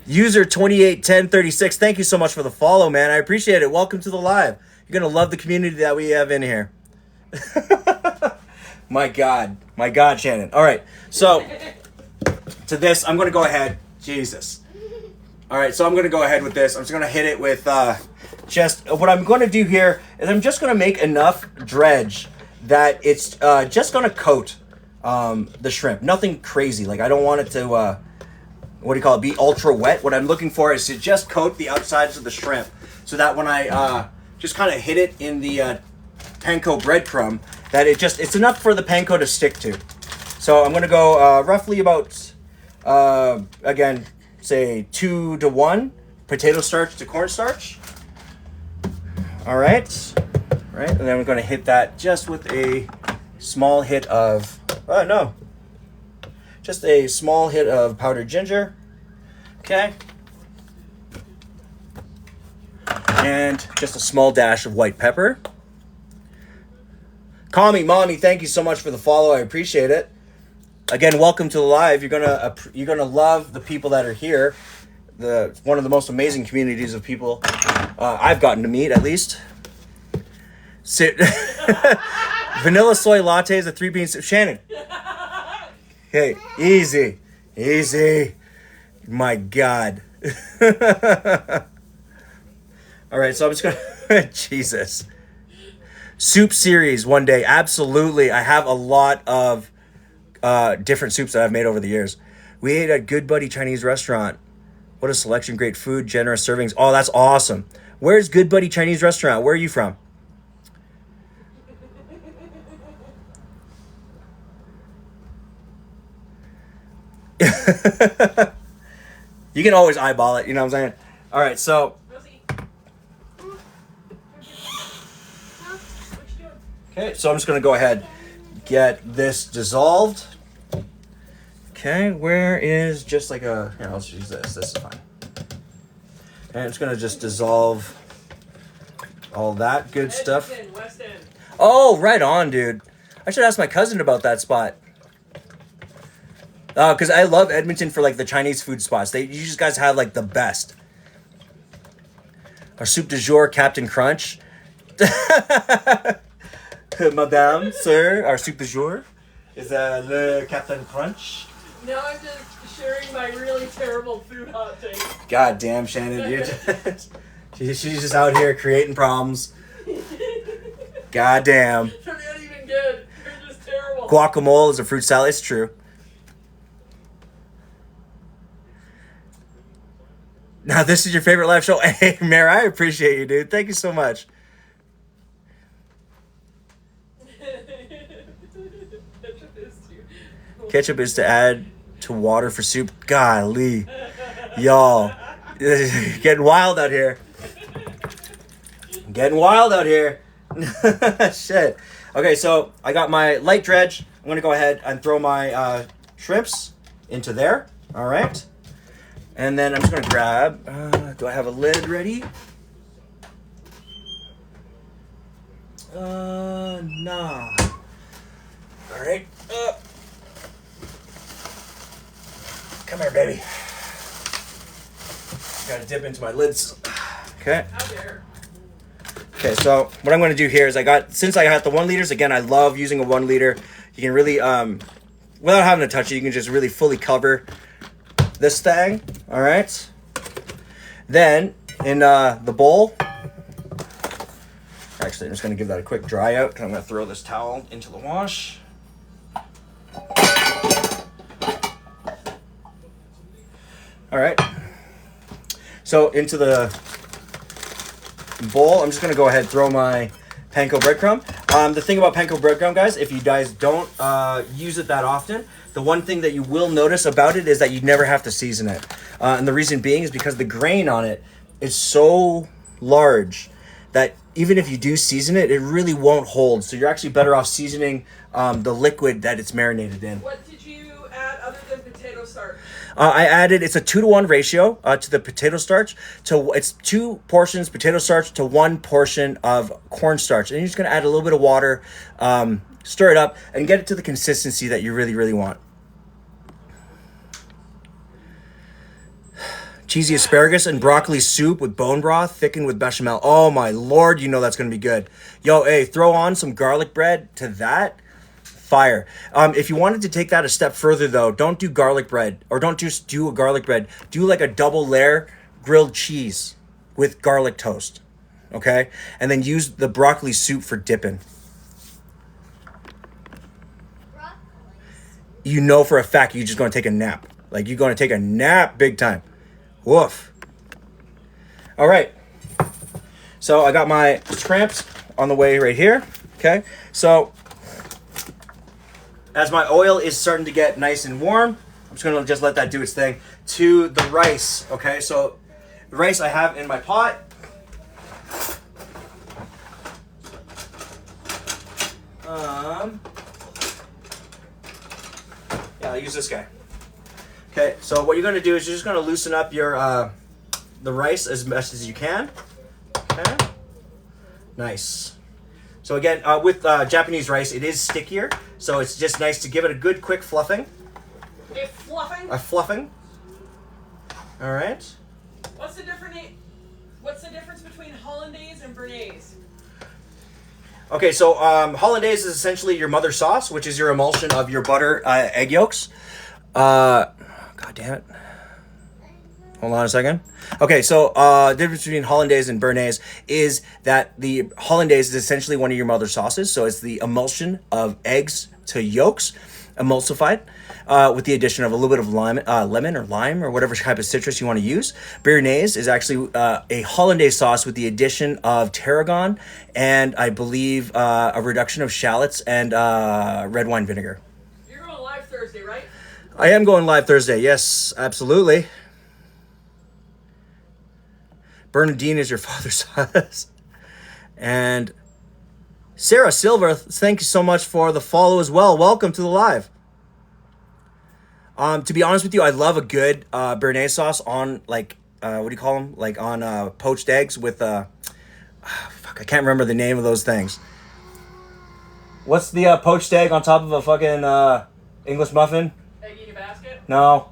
User 281036, thank you so much for the follow, man. I appreciate it. Welcome to the live. You're going to love the community that we have in here. My God, Shannon. All right, so to this, I'm going to go ahead. Jesus. All right, so I'm going to go ahead with this. I'm just going to hit it with just what I'm going to do here is I'm just going to make enough dredge that it's just going to coat the shrimp. Nothing crazy. Like I don't want it to what do you call it? Be ultra wet. What I'm looking for is to just coat the outsides of the shrimp so that when I just kind of hit it in the panko breadcrumb, that it's enough for the panko to stick to. So I'm gonna go roughly about again, say 2 to 1 potato starch to cornstarch. All right, and then we're gonna hit that just with a small hit of just a small hit of powdered ginger. Okay. And just a small dash of white pepper. Call me mommy. Thank you so much for the follow. I appreciate it. Again, welcome to the live. You're gonna love the people that are here. One of the most amazing communities of people I've gotten to meet, at least. Vanilla soy lattes, a 3 beans. Shannon. Hey, easy. My God. All right, so I'm just gonna Jesus. Soup series one day, absolutely. I have a lot of different soups that I've made over the years. We ate at Good Buddy Chinese restaurant. What a selection, great food, generous servings. Oh, that's awesome. Where's Good Buddy Chinese restaurant? Where are you from? You can always eyeball it, you know what I'm saying? All right, so okay, so I'm just gonna go ahead, get this dissolved. Okay, where is just like here, let's use this. This is fine. And I'm just gonna just dissolve all that good stuff. West End. Oh, right on, dude. I should ask my cousin about that spot. Because I love Edmonton for like the Chinese food spots. You just guys have like the best. Our soup du jour, Captain Crunch. Madame, sir, our soup du jour is le Captain Crunch. Now I'm just sharing my really terrible food hot take. God damn, Shannon, she's just out here creating problems. God damn. They're not even good. They're just terrible. Guacamole is a fruit salad. It's true. Now this is your favorite live show. Hey, Mare, I appreciate you, dude. Thank you so much. Ketchup is to add to water for soup. Golly. Y'all. Getting wild out here. Shit. Okay, so I got my light dredge. I'm going to go ahead and throw my shrimps into there. All right. And then I'm just going to grab, do I have a lid ready? Nah. All right. Come here, baby. Got to dip into my lids. Okay. How dare. Okay, so what I'm going to do here is since I got the 1 liters, again, I love using a 1 liter. You can really, without having to touch it, you can just really fully cover this thing. All right. Then in the bowl, actually, I'm just going to give that a quick dry out. I'm going to throw this towel into the wash. All right. So into the bowl, I'm just going to go ahead and throw my panko breadcrumb. The thing about panko breadcrumb, guys, if you guys don't use it that often, the one thing that you will notice about it is that you never have to season it. And the reason being is because the grain on it is so large that even if you do season it, it really won't hold. So you're actually better off seasoning the liquid that it's marinated in. What did you add other than potato starch? It's a 2-to-1 ratio to the potato starch. It's 2 portions potato starch to 1 portion of cornstarch. And you're just going to add a little bit of water, stir it up, and get it to the consistency that you really, really want. Cheesy asparagus and broccoli soup with bone broth thickened with bechamel. Oh my Lord, you know that's going to be good. Yo, hey, throw on some garlic bread to that. Fire. If you wanted to take that a step further, though, don't do garlic bread, or don't just do a garlic bread. Do like a double layer grilled cheese with garlic toast, okay? And then use the broccoli soup for dipping. you know for a fact you're just going to take a nap. Like, you're going to take a nap big time. Woof. All right. So I got my shrimps on the way right here. Okay. So as my oil is starting to get nice and warm, I'm just going to just let that do its thing. To the rice. Okay. So the rice I have in my pot. Yeah, I'll use this guy. Okay, so what you're going to do is you're just going to loosen up your the rice as much as you can. Okay, nice. So again, with Japanese rice, it is stickier, so it's just nice to give it a good quick fluffing. A fluffing? A fluffing. All right. What's the difference between hollandaise and béarnaise? Okay, so hollandaise is essentially your mother sauce, which is your emulsion of your butter, egg yolks. God damn it. Hold on a second. Okay, so the difference between hollandaise and béarnaise is that the hollandaise is essentially one of your mother sauces. So it's the emulsion of eggs to yolks, emulsified, with the addition of a little bit of lemon or lime or whatever type of citrus you want to use. Béarnaise is actually a hollandaise sauce with the addition of tarragon and I believe a reduction of shallots and red wine vinegar. You're going live Thursday, right? I am going live Thursday. Yes, absolutely. Bernadine is your father's sauce. And Sarah Silver, thank you so much for the follow as well. Welcome to the live. To be honest with you, I love a good béarnaise sauce on what do you call them? Like on poached eggs with I can't remember the name of those things. What's the poached egg on top of a fucking English muffin? Egg in your basket? No.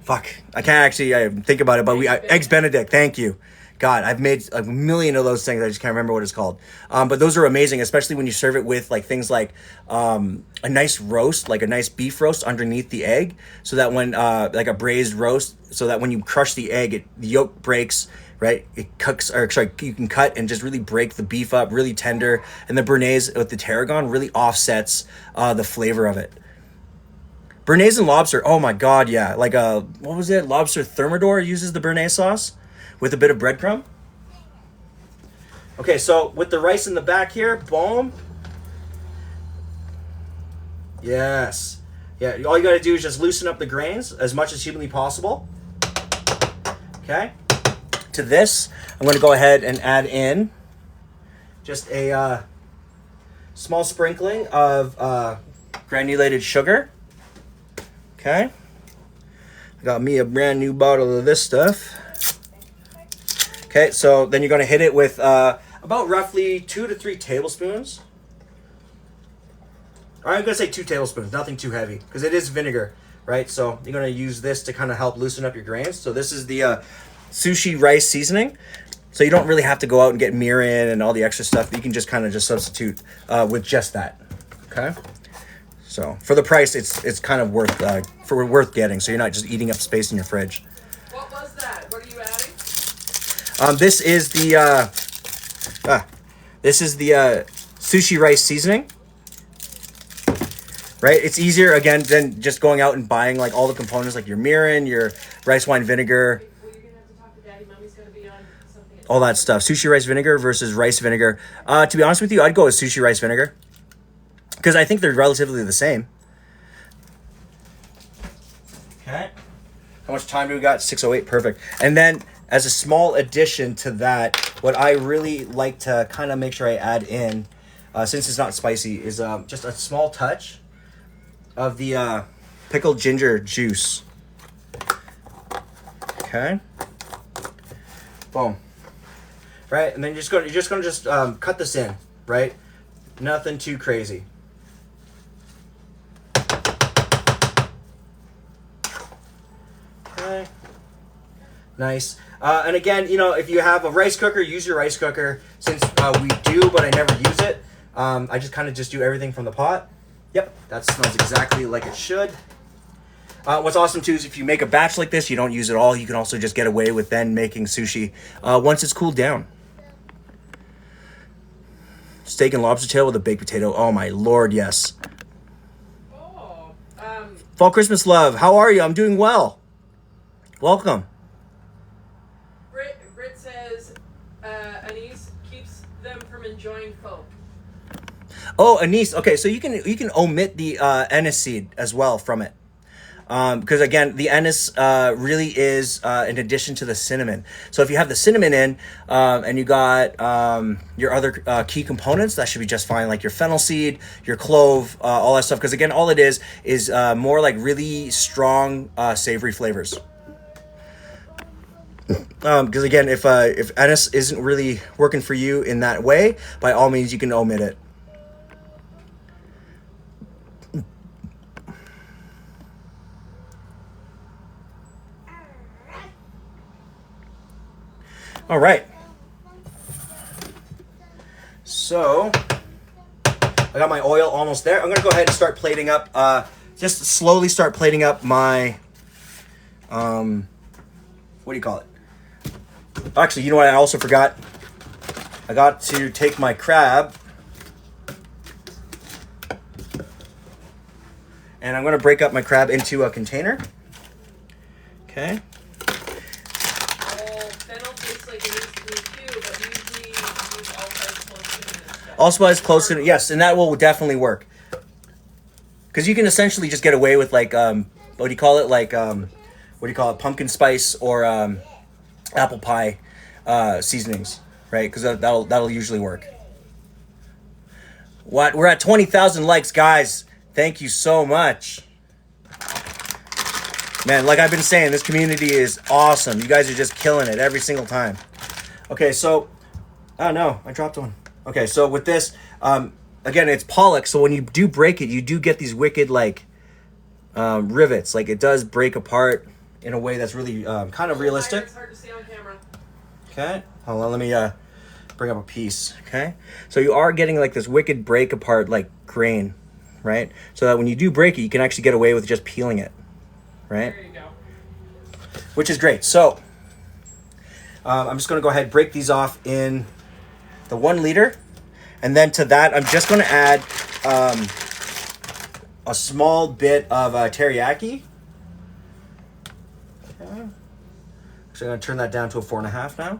Fuck. I can't actually think about it, but Eggs Benedict. Thank you. God, I've made a million of those things. I just can't remember what it's called. But those are amazing, especially when you serve it with like things like a nice roast, like a nice beef roast underneath the egg, so that when like a braised roast, so that when you crush the egg, the yolk breaks, right? It cooks, or sorry, you can cut and just really break the beef up, really tender, and the béarnaise with the tarragon really offsets the flavor of it. Béarnaise and lobster, oh my god, yeah. Like what was it? Lobster Thermidor uses the béarnaise sauce with a bit of breadcrumb. Okay, so with the rice in the back here, boom. Yes. Yeah, all you gotta do is just loosen up the grains as much as humanly possible. Okay. To this, I'm gonna go ahead and add in just a small sprinkling of granulated sugar. Okay. I got me a brand new bottle of this stuff. Okay, so then you're going to hit it with about roughly 2 to 3 tablespoons. Or I'm going to say 2 tablespoons, nothing too heavy, because it is vinegar, right? So you're going to use this to kind of help loosen up your grains. So this is the sushi rice seasoning. So you don't really have to go out and get mirin and all the extra stuff. You can just kind of just substitute with just that, okay? So for the price, it's kind of worth getting. So you're not just eating up space in your fridge. What was that? What are you adding? This is the sushi rice seasoning. Right, it's easier again than just going out and buying like all the components, like your mirin, your rice wine vinegar. Well, you're gonna have to talk to Daddy. Mommy's gonna be on something. All that stuff. Sushi rice vinegar versus rice vinegar. To be honest with you, I'd go with sushi rice vinegar because I think they're relatively the same. Okay. How much time do we got? 6:08. Perfect. And then, as a small addition to that, what I really like to kind of make sure I add in, since it's not spicy, is just a small touch of the pickled ginger juice. Okay. Boom. Right, and then you're just gonna cut this in, right? Nothing too crazy. Okay. Nice. And again, you know, if you have a rice cooker, use your rice cooker. Since we do, but I never use it, I just kind of just do everything from the pot. Yep, that smells exactly like it should. What's awesome too is if you make a batch like this, you don't use it all. You can also just get away with then making sushi once it's cooled down. Steak and lobster tail with a baked potato. Oh my lord, yes. Fall Christmas love. How are you? I'm doing well. Welcome. Brit says anise keeps them from enjoying pho. Oh, anise. Okay, so you can omit the anise seed as well from it. Because again, the anise really is in addition to the cinnamon. So if you have the cinnamon in and you got your other key components, that should be just fine. Like your fennel seed, your clove, all that stuff. Because again, all it is more like really strong savory flavors. Because again, if anise isn't really working for you in that way, by all means, you can omit it. All right. So I got my oil almost there. I'm going to go ahead and start plating up, just slowly start plating up my, what do you call it? Actually, you know what I also forgot? I got to take my crab and I'm going to break up my crab into a container. Okay. Allspice close to, yes, and that will definitely work. Because you can essentially just get away with like, what do you call it? Like, what do you call it? Pumpkin spice or apple pie seasonings, right? Because that'll usually work. What? We're at 20,000 likes, guys. Thank you so much. Man, like I've been saying, this community is awesome. You guys are just killing it every single time. Okay, so, oh no, I dropped one. Okay, so with this, again, it's pollock. So when you do break it, you do get these wicked like rivets. Like it does break apart in a way that's really kind of realistic. It's hard to see on camera. Okay, hold on, let me bring up a piece. Okay, so you are getting like this wicked break apart like grain, right? So that when you do break it, you can actually get away with just peeling it, right? There you go. Which is great. So I'm just going to go ahead and break these off in the 1 liter, and then to that I'm just going to add a small bit of teriyaki. Okay. So I'm going to turn that down to a 4.5 now.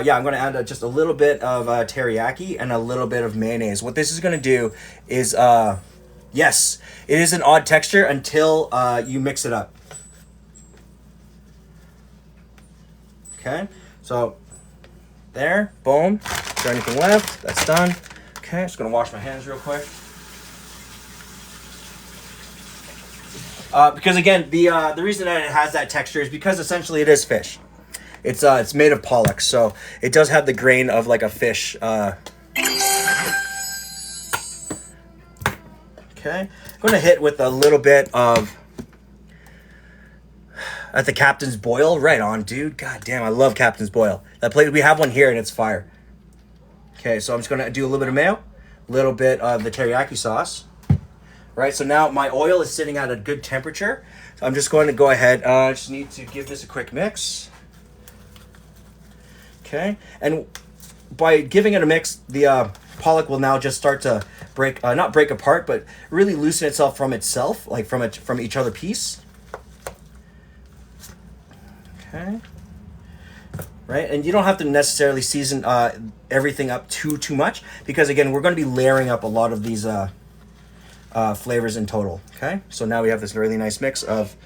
Yeah, I'm going to add just a little bit of teriyaki and a little bit of mayonnaise. What this is going to do is, yes, it is an odd texture until you mix it up. Okay, so there, boom. Is there anything left? That's done. Okay, just gonna wash my hands real quick. Because again, the reason that it has that texture is because essentially it is fish. It's made of pollock, so it does have the grain of like a fish. Okay, I'm gonna hit with a little bit of at the Captain's Boil. Right on, dude. God damn, I love Captain's Boil. That plate, we have one here and it's fire. Okay, so I'm just gonna do a little bit of mayo, a little bit of the teriyaki sauce. Right, so now my oil is sitting at a good temperature. So I'm just going to go ahead. I just need to give this a quick mix. Okay, and by giving it a mix, the pollock will now just start to break, not break apart, but really loosen itself from itself, like from each other piece. Okay. Right, and you don't have to necessarily season everything up too much, because again, we're going to be layering up a lot of these flavors in total. Okay, so now we have this really nice mix of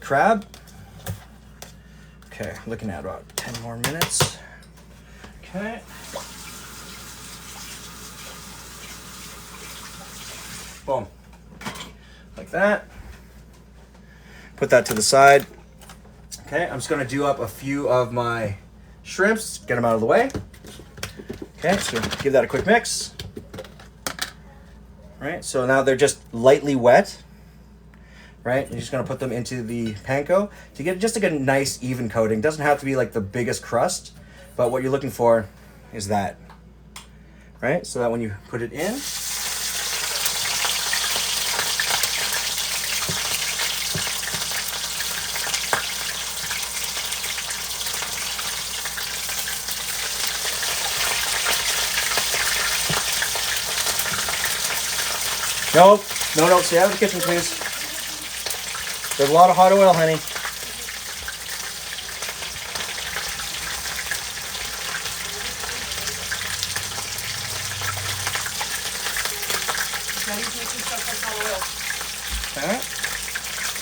crab. Okay, looking at about 10 more minutes. Okay. Boom. Like that. Put that to the side. Okay, I'm just going to do up a few of my shrimps, get them out of the way. Okay, so give that a quick mix. Right, so now they're just lightly wet. Right, you're just going to put them into the panko to get just like a nice even coating. Doesn't have to be like the biggest crust, but what you're looking for is that. Right, so that when you put it in, no, stay out of the kitchen, please. There's a lot of hot oil, honey. Okay.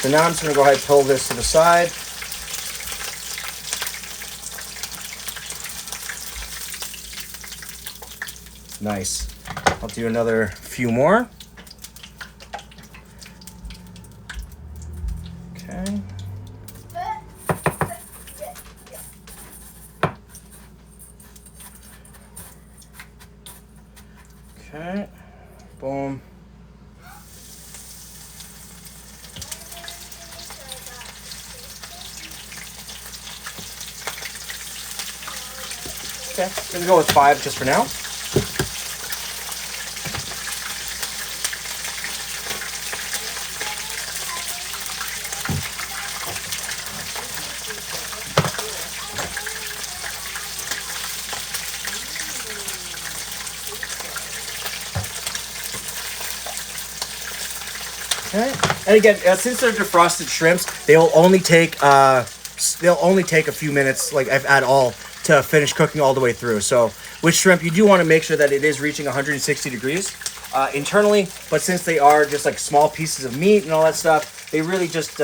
So now I'm just going to go ahead and pull this to the side. Nice. I'll do another few more. Okay. Okay. Boom. Okay, I'm gonna go with 5 just for now. Okay, and again, since they're defrosted shrimps, they'll only take a few minutes, like at all, to finish cooking all the way through. So with shrimp, you do want to make sure that it is reaching 160 degrees internally. But since they are just like small pieces of meat and all that stuff, they really just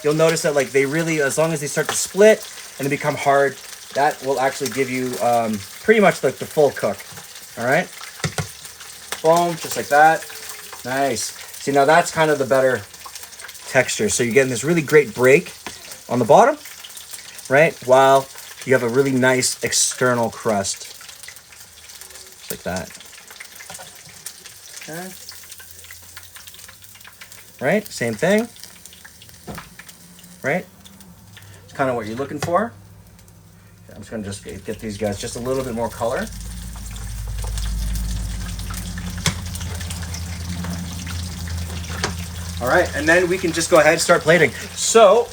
you'll notice that like they really, as long as they start to split and they become hard, that will actually give you pretty much like the full cook. All right, boom, just like that. Nice. See, now that's kind of the better texture. So you're getting this really great break on the bottom, right? While you have a really nice external crust. Just like that. Okay. Right? Same thing. Right? It's kind of what you're looking for. Okay, I'm just going to just get these guys just a little bit more color. All right, and then we can just go ahead and start plating. So,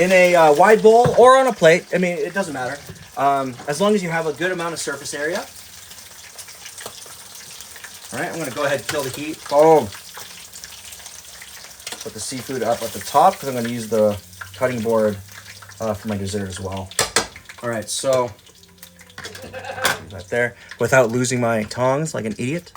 in a wide bowl or on a plate, I mean, it doesn't matter. As long as you have a good amount of surface area. All right, I'm gonna go ahead and kill the heat. Boom. Put the seafood up at the top because I'm gonna use the cutting board for my dessert as well. All right, so that there without losing my tongs like an idiot.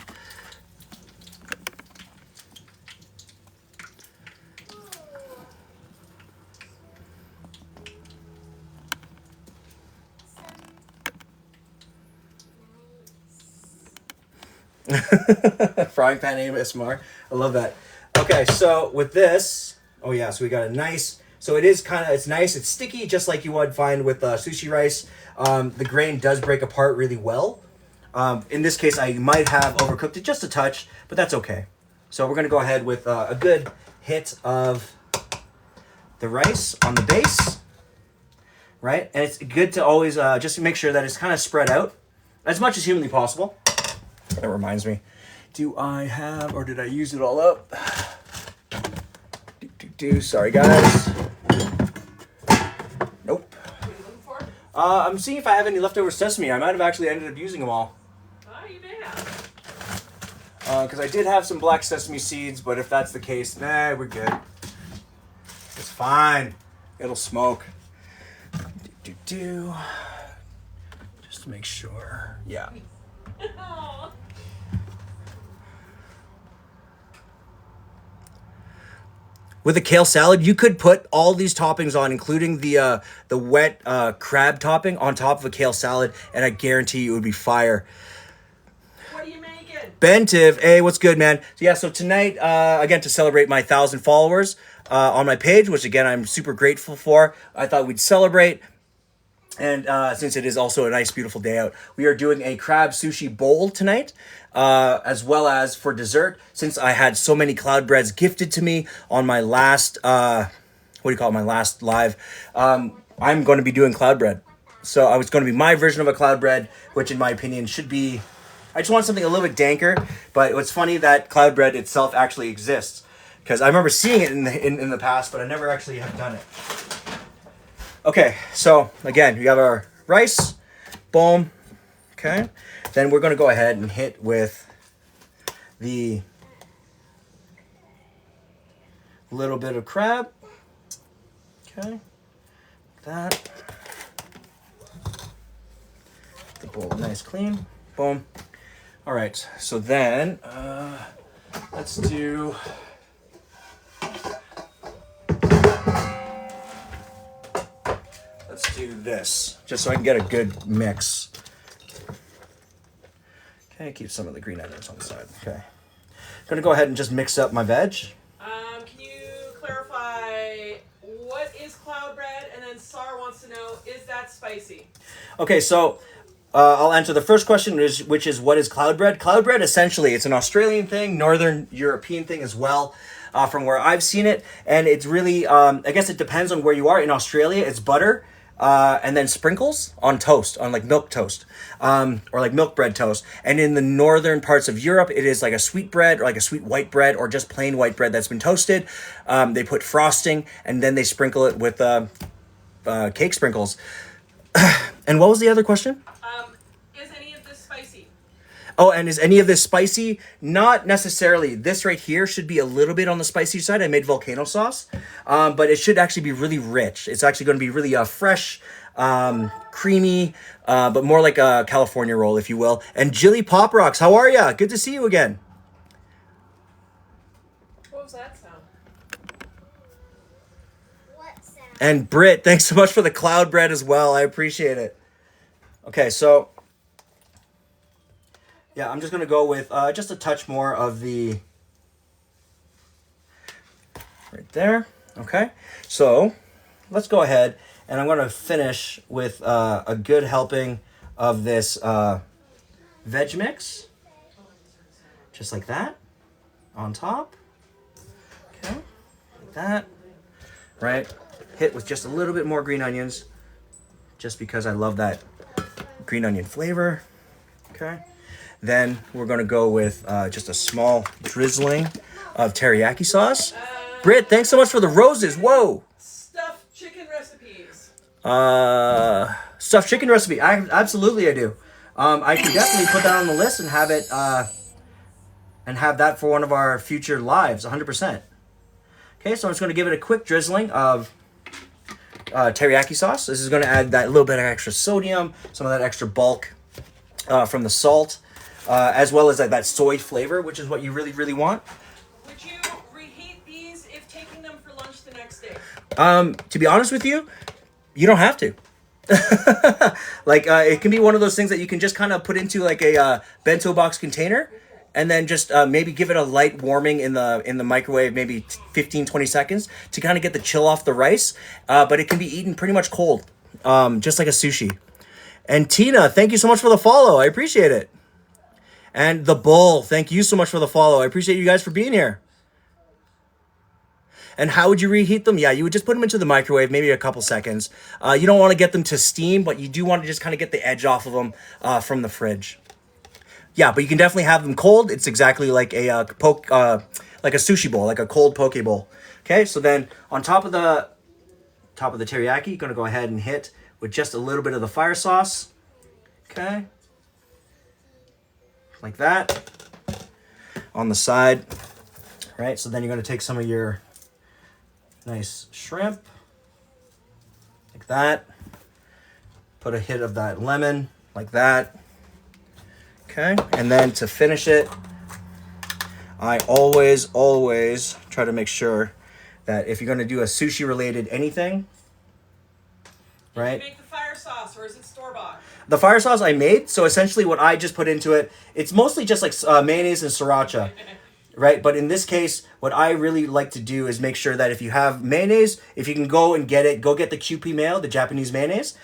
Frying pan ASMR. I love that. Okay, so with this, oh yeah, so we got a nice. So it is kind of, it's nice, it's sticky, just like you would find with sushi rice. The grain does break apart really well. In this case, I might have overcooked it just a touch, but that's okay. So we're gonna go ahead with a good hit of the rice on the base, right? And it's good to always just make sure that it's kind of spread out as much as humanly possible. That reminds me, do I have, or did I use it all up? Sorry guys. Nope. I'm seeing if I have any leftover sesame. I might have actually ended up using them all. Oh, you may have. Because I did have some black sesame seeds, but if that's the case, nah, we're good. It's fine. It'll smoke. Just to make sure. Yeah. With a kale salad, you could put all these toppings on, including the wet crab topping on top of a kale salad, and I guarantee you it would be fire. What are you making? Bentiv, hey, what's good, man? So yeah, so tonight, again, to celebrate my 1,000 followers on my page, which again, I'm super grateful for, I thought we'd celebrate. And since it is also a nice, beautiful day out, we are doing a crab sushi bowl tonight, as well as for dessert. Since I had so many Cloudbreads gifted to me on my last, my last live, I'm going to be doing Cloudbread. So I was going to be my version of a Cloudbread, which in my opinion should be, I just want something a little bit danker. But it's funny that Cloudbread itself actually exists, because I remember seeing it in the past, but I never actually have done it. Okay, so again, we have our rice, boom. Okay, then we're gonna go ahead and hit with the little bit of crab. Okay, that. The bowl nice clean. Boom. All right, so then let's do. Let's do this, just so I can get a good mix. Okay, keep some of the green onions on the side. Okay. I'm gonna go ahead and just mix up my veg. Can you clarify what is Cloudbread? And then Sar wants to know, is that spicy? Okay, so I'll answer the first question, which is what is Cloudbread? Cloudbread, essentially, it's an Australian thing, Northern European thing as well, from where I've seen it. And it's really, I guess it depends on where you are. In Australia, it's butter and then sprinkles on toast, on like milk toast, or like milk bread toast. And in the northern parts of Europe, it is like a sweet bread or like a sweet white bread or just plain white bread that's been toasted. They put frosting and then they sprinkle it with cake sprinkles. And what was the other question? Is any of this spicy? Oh, and is any of this spicy? Not necessarily. This right here should be a little bit on the spicy side. I made volcano sauce, but it should actually be really rich. It's actually going to be really fresh, creamy, but more like a California roll, if you will. And Jilly Pop Rocks, how are ya? Good to see you again. What was that sound? What sound? And Britt, thanks so much for the cloud bread as well. I appreciate it. Okay, so yeah, I'm just going to go with just a touch more of the right there. Okay, so let's go ahead and I'm going to finish with a good helping of this veg mix. Just like that on top. Okay, like that. Right, hit with just a little bit more green onions just because I love that green onion flavor. Okay, then we're gonna go with just a small drizzling of teriyaki sauce. Britt, thanks so much for the roses. Whoa. Stuffed chicken recipes. Stuffed chicken recipe. Absolutely I do. I can definitely put that on the list and have it and have that for one of our future lives. 100%. Okay, so I'm just gonna give it a quick drizzling of teriyaki sauce. This is going to add that little bit of extra sodium, some of that extra bulk from the salt, as well as that soy flavor, which is what you really, really want. Would you reheat these if taking them for lunch the next day? To be honest with you, you don't have to. Like it can be one of those things that you can just kind of put into like a bento box container and then just maybe give it a light warming in the microwave, maybe 15-20 seconds to kind of get the chill off the rice. But it can be eaten pretty much cold, just like a sushi. And Tina, thank you so much for the follow. I appreciate it. And the Bull, thank you so much for the follow. I appreciate you guys for being here. And how would you reheat them? Yeah, you would just put them into the microwave, maybe a couple seconds. You don't want to get them to steam, but you do want to just kind of get the edge off of them from the fridge. Yeah, but you can definitely have them cold. It's exactly like a like a sushi bowl, like a cold poke bowl. Okay, so then on top of the teriyaki, you're gonna go ahead and hit with just a little bit of the fire sauce. Okay, like that. On the side, right? So then you're gonna take some of your nice shrimp, like that. Put a hit of that lemon, like that. Okay, and then to finish it, I always try to make sure that if you're going to do a sushi-related anything, right? Did you make the fire sauce, or is it store-bought? The fire sauce I made, so essentially what I just put into it, it's mostly just like mayonnaise and sriracha, right? But in this case, what I really like to do is make sure that if you have mayonnaise, if you can go and get it, go get the Kewpie mayo, the Japanese mayonnaise.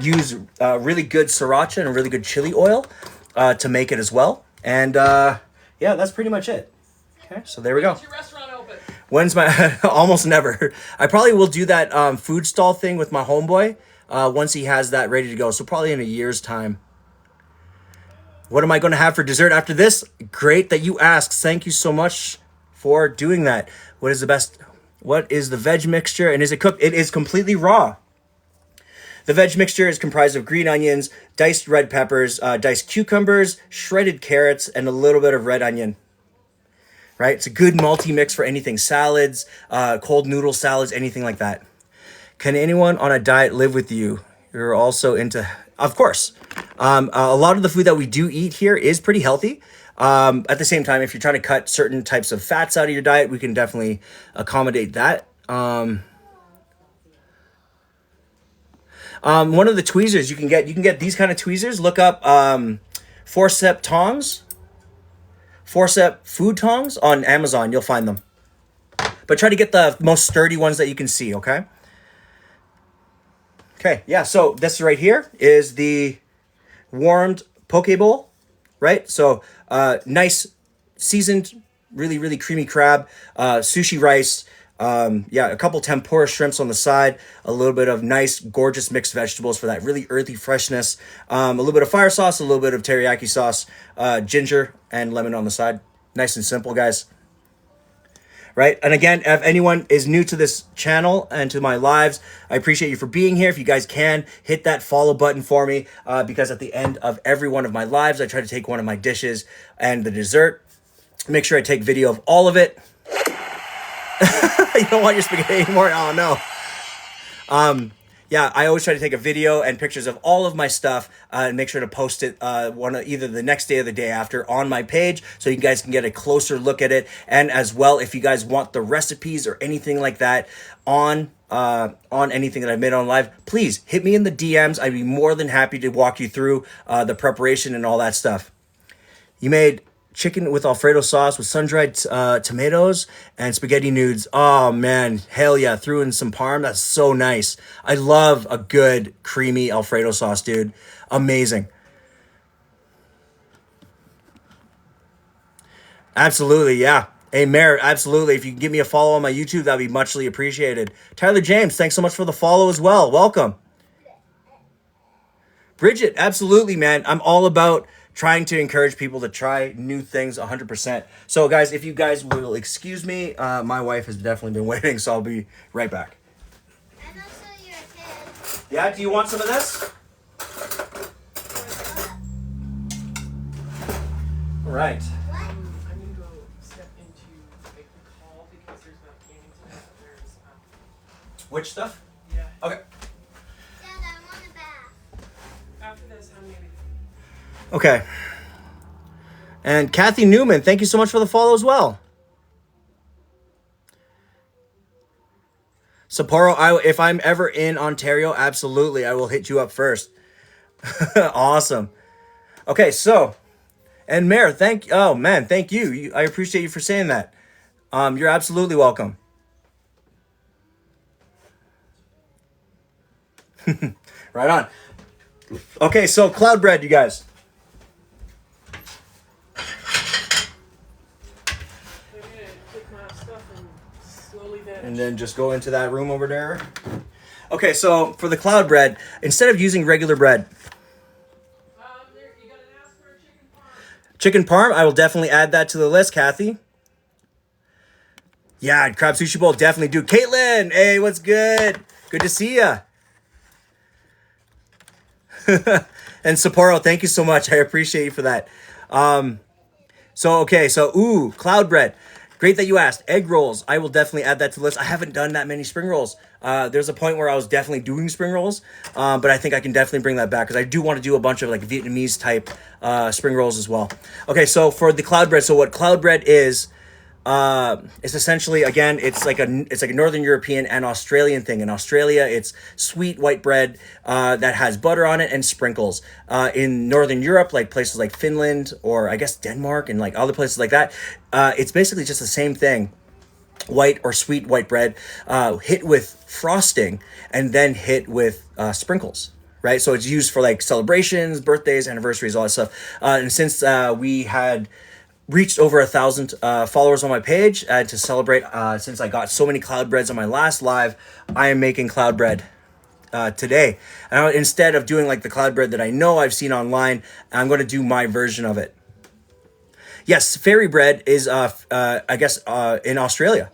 Use really good sriracha and a really good chili oil to make it as well. And yeah, that's pretty much it. Okay, so there we go. When's your restaurant open? When's my almost never. I probably will do that food stall thing with my homeboy once he has that ready to go. So probably in a year's time. What am I going to have for dessert after this? Great that you asked. Thank you so much for doing that. What is the veg mixture, and is it cooked? It is completely raw. The veg mixture is comprised of green onions, diced red peppers, diced cucumbers, shredded carrots, and a little bit of red onion. Right? It's a good multi-mix for anything, salads, cold noodle salads, anything like that. Can anyone on a diet live with you? You're also into, of course. A lot of the food that we do eat here is pretty healthy. At the same time, if you're trying to cut certain types of fats out of your diet, we can definitely accommodate that. One of the tweezers you can get these kind of tweezers. Look up forceps tongs, forceps food tongs on Amazon. You'll find them. But try to get the most sturdy ones that you can see, okay? Okay, yeah, so this right here is the warmed poke bowl, right? So nice seasoned, really, really creamy crab, sushi rice, a couple tempura shrimps on the side, a little bit of nice, gorgeous mixed vegetables for that really earthy freshness, a little bit of fire sauce, a little bit of teriyaki sauce, ginger, and lemon on the side. Nice and simple, guys. Right? And again, if anyone is new to this channel and to my lives, I appreciate you for being here. If you guys can, hit that follow button for me because at the end of every one of my lives, I try to take one of my dishes and the dessert. Make sure I take video of all of it. You don't want your spaghetti anymore? Oh, no. Yeah, I always try to take a video and pictures of all of my stuff and make sure to post it either the next day or the day after on my page so you guys can get a closer look at it. And as well, if you guys want the recipes or anything like that on anything that I've made on live, please hit me in the DMs. I'd be more than happy to walk you through the preparation and all that stuff. You made chicken with Alfredo sauce with sun-dried tomatoes and spaghetti nudes. Oh man, hell yeah. Threw in some parm. That's so nice. I love a good creamy Alfredo sauce, dude. Amazing. Absolutely, yeah. Hey, Mayor, absolutely. If you can give me a follow on my YouTube, that'd be muchly appreciated. Tyler James, thanks so much for the follow as well. Welcome. Bridget, absolutely, man. I'm all about trying to encourage people to try new things 100%. So, guys, if you guys will excuse me, my wife has definitely been waiting, so I'll be right back. And also your kid. Yeah, do you want some of this? All right. What? I'm going to go step into make the call because there's not canning tonight. There's, Which stuff? yeah. Okay. Dad, I want a bath. After this, I'm maybe. Okay. And Kathy Newman, thank you so much for the follow as well. Sapporo, if I'm ever in Ontario, absolutely, I will hit you up first. Awesome. Okay, so, and Mayor, thank you. I appreciate you for saying that. You're absolutely welcome. Right on. Okay, so Cloudbread, you guys. I'm going to take my stuff and slowly vanish. And then just go into that room over there. Okay, so for the Cloudbread, instead of using regular bread, You got to ask for a chicken parm. chicken parm, I will definitely add that to the list, Kathy. Yeah, crab sushi bowl, definitely do. Caitlin, hey, what's good? Good to see ya. And Sapporo, thank you so much. I appreciate you for that. So Cloudbread. Great that you asked. Egg rolls. I will definitely add that to the list. I haven't done that many spring rolls. There's a point where I was definitely doing spring rolls, but I think I can definitely bring that back because I do want to do a bunch of like Vietnamese type spring rolls as well. Okay, so for the Cloudbread, so what Cloudbread is essentially, again, it's like a Northern European and Australian thing. In Australia, it's sweet white bread that has butter on it and sprinkles. In Northern Europe, like places like Finland or I guess Denmark and like other places like that, it's basically just the same thing. White or sweet white bread hit with frosting and then hit with sprinkles. Right, so it's used for like celebrations, birthdays, anniversaries, all that stuff. And since we had reached over 1,000 followers on my page to celebrate, since I got so many Cloudbreads on my last live, I am making Cloudbread today. And instead of doing like the Cloudbread that I know I've seen online, I'm going to do my version of it. Yes, fairy bread is, I guess, in Australia.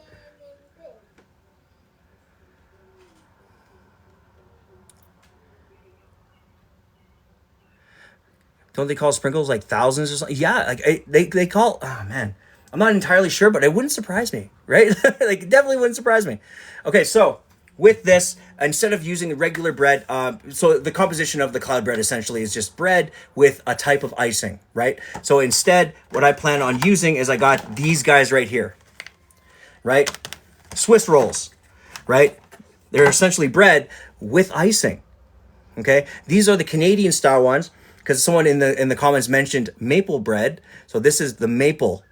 Don't they call sprinkles like thousands or something? Yeah, like they call. Oh man, I'm not entirely sure, but it wouldn't surprise me, right? Like it definitely wouldn't surprise me. Okay, so with this, instead of using regular bread, so the composition of the cloud bread essentially is just bread with a type of icing, right? So instead, what I plan on using is I got these guys right here, right? Swiss rolls, right? They're essentially bread with icing. Okay, these are the Canadian style ones because someone in the comments mentioned maple bread. So this is the maple.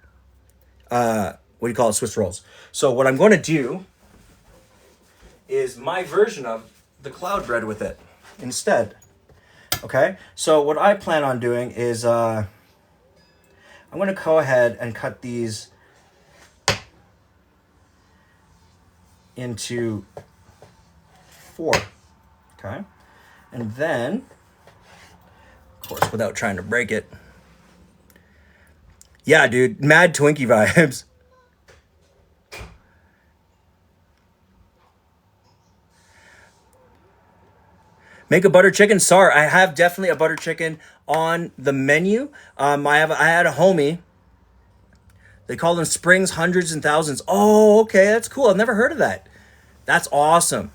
What do you call it? Swiss rolls. So what I'm going to do is my version of the cloud bread with it instead. Okay, so what I plan on doing is I'm going to go ahead and cut these into 4. Okay. And then, of course, without trying to break it. Yeah, dude, mad Twinkie vibes. Make a butter chicken. Sorry, I have definitely a butter chicken on the menu. I had a homie. They call them Springs Hundreds and Thousands. Oh, okay, that's cool. I've never heard of that. That's awesome.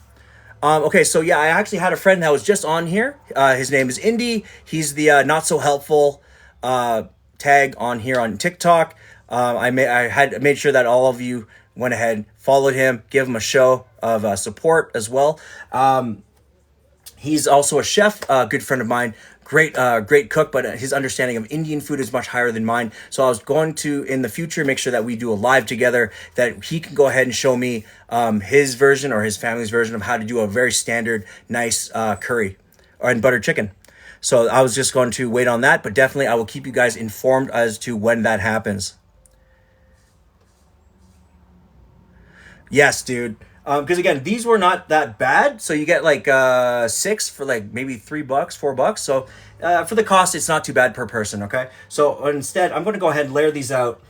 Okay, so yeah, I actually had a friend that was just on here. His name is Indy. He's the not so helpful tag on here on TikTok. I had made sure that all of you went ahead, followed him, give him a show of support as well. He's also a chef, a good friend of mine, great cook, but his understanding of Indian food is much higher than mine. So I was going to, in the future, make sure that we do a live together, that he can go ahead and show me his version or his family's version of how to do a very standard, nice curry and butter chicken. So I was just going to wait on that, but definitely I will keep you guys informed as to when that happens. Yes, dude. Because again, these were not that bad. So you get like 6 for like maybe $3, $4. So for the cost, it's not too bad per person. Okay. So instead, I'm going to go ahead and layer these out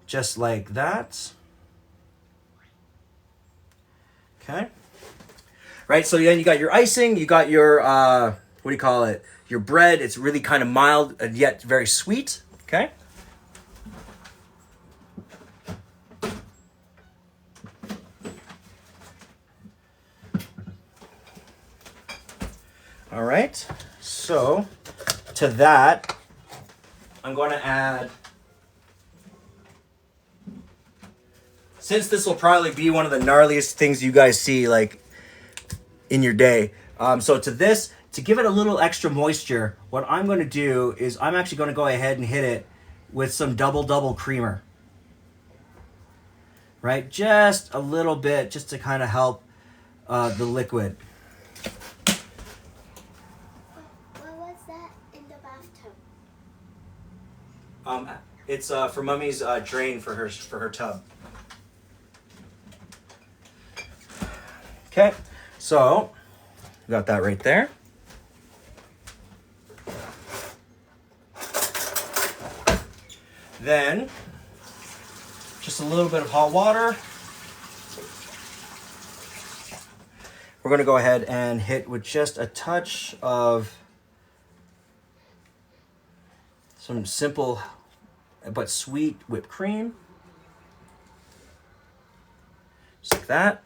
just like that. Okay. Right. So then you got your icing. You got your what do you call it? Your bread. It's really kind of mild and yet very sweet. Okay. All right, so to that, I'm going to add, since this will probably be one of the gnarliest things you guys see like in your day. So to this, to give it a little extra moisture, what I'm going to do is I'm actually going to go ahead and hit it with some double creamer. Right, just a little bit, just to kind of help the liquid. It's for Mummy's drain for her tub. Okay, so got that right there. Then just a little bit of hot water. We're going to go ahead and hit with just a touch of some simple but sweet whipped cream. Just like that.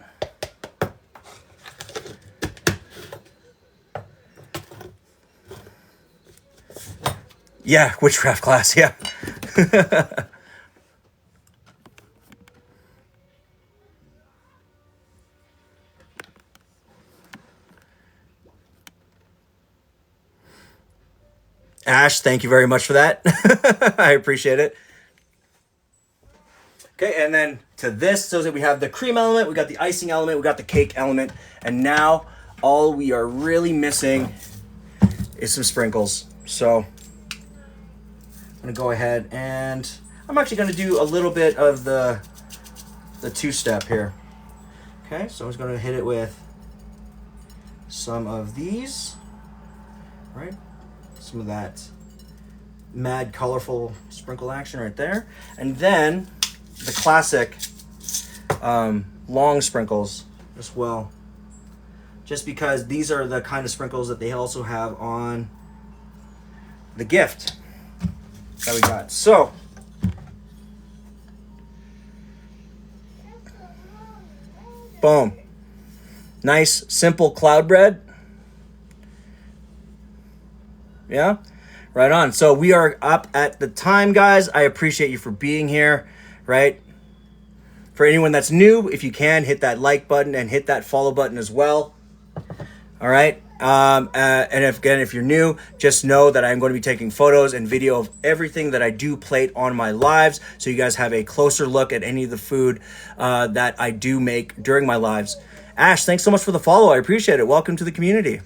Yeah, witchcraft class, yeah. Ash, thank you very much for that. I appreciate it. Okay, and then to this, so that we have the cream element, we got the icing element, we got the cake element, and now all we are really missing is some sprinkles. So I'm gonna go ahead and I'm actually gonna do a little bit of the two-step here. Okay, so I'm just gonna hit it with some of these, right? Some of that mad colorful sprinkle action right there. And then the classic long sprinkles as well. Just because these are the kind of sprinkles that they also have on the gift that we got. So, boom. Nice, simple cloud bread. Yeah, right on. So we are up at the time, guys. I appreciate you for being here, right? For anyone that's new, if you can, hit that like button and hit that follow button as well. All right. And if you're new, just know that I'm going to be taking photos and video of everything that I do plate on my lives, so you guys have a closer look at any of the food that I do make during my lives. Ash, thanks so much for the follow. I appreciate it. Welcome to the community.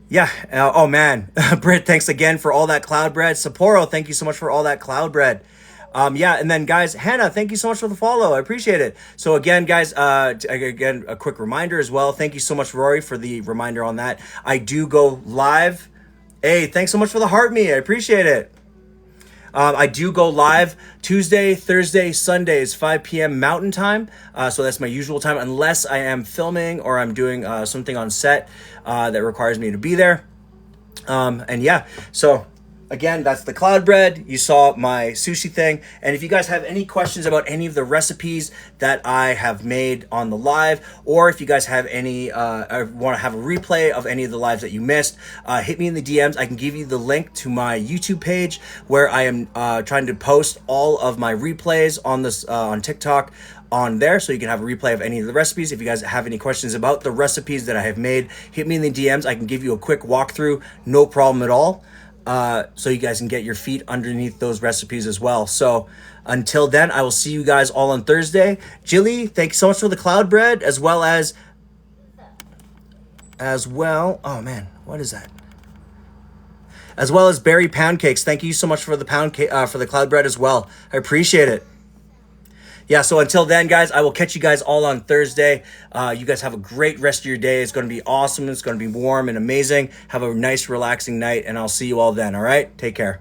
Yeah. Oh man, Britt, thanks again for all that cloud bread. Sapporo, thank you so much for all that cloud bread. Yeah, and then guys, Hannah, thank you so much for the follow. I appreciate it. So again, guys, again, a quick reminder as well. Thank you so much, Rory, for the reminder on that. I do go live. Hey, thanks so much for the heart me. I appreciate it. I do go live Tuesday, Thursday, Sundays, 5 p.m. Mountain Time. So that's my usual time, unless I am filming or I'm doing something on set that requires me to be there. And yeah, so again, that's the cloud bread. You saw my sushi thing. And if you guys have any questions about any of the recipes that I have made on the live, or if you guys have any, want to have a replay of any of the lives that you missed, hit me in the DMs. I can give you the link to my YouTube page, where I am trying to post all of my replays on this on TikTok on there, so you can have a replay of any of the recipes. If you guys have any questions about the recipes that I have made, hit me in the DMs. I can give you a quick walkthrough, no problem at all. So you guys can get your feet underneath those recipes as well. So until then, I will see you guys all on Thursday. Jilly, thanks so much for the cloud bread, as well, oh man, what is that? As well as berry pound cakes. Thank you so much for the pound cake, for the cloud bread as well. I appreciate it. Yeah, so until then, guys, I will catch you guys all on Thursday. You guys have a great rest of your day. It's going to be awesome. It's going to be warm and amazing. Have a nice, relaxing night, and I'll see you all then, all right? Take care.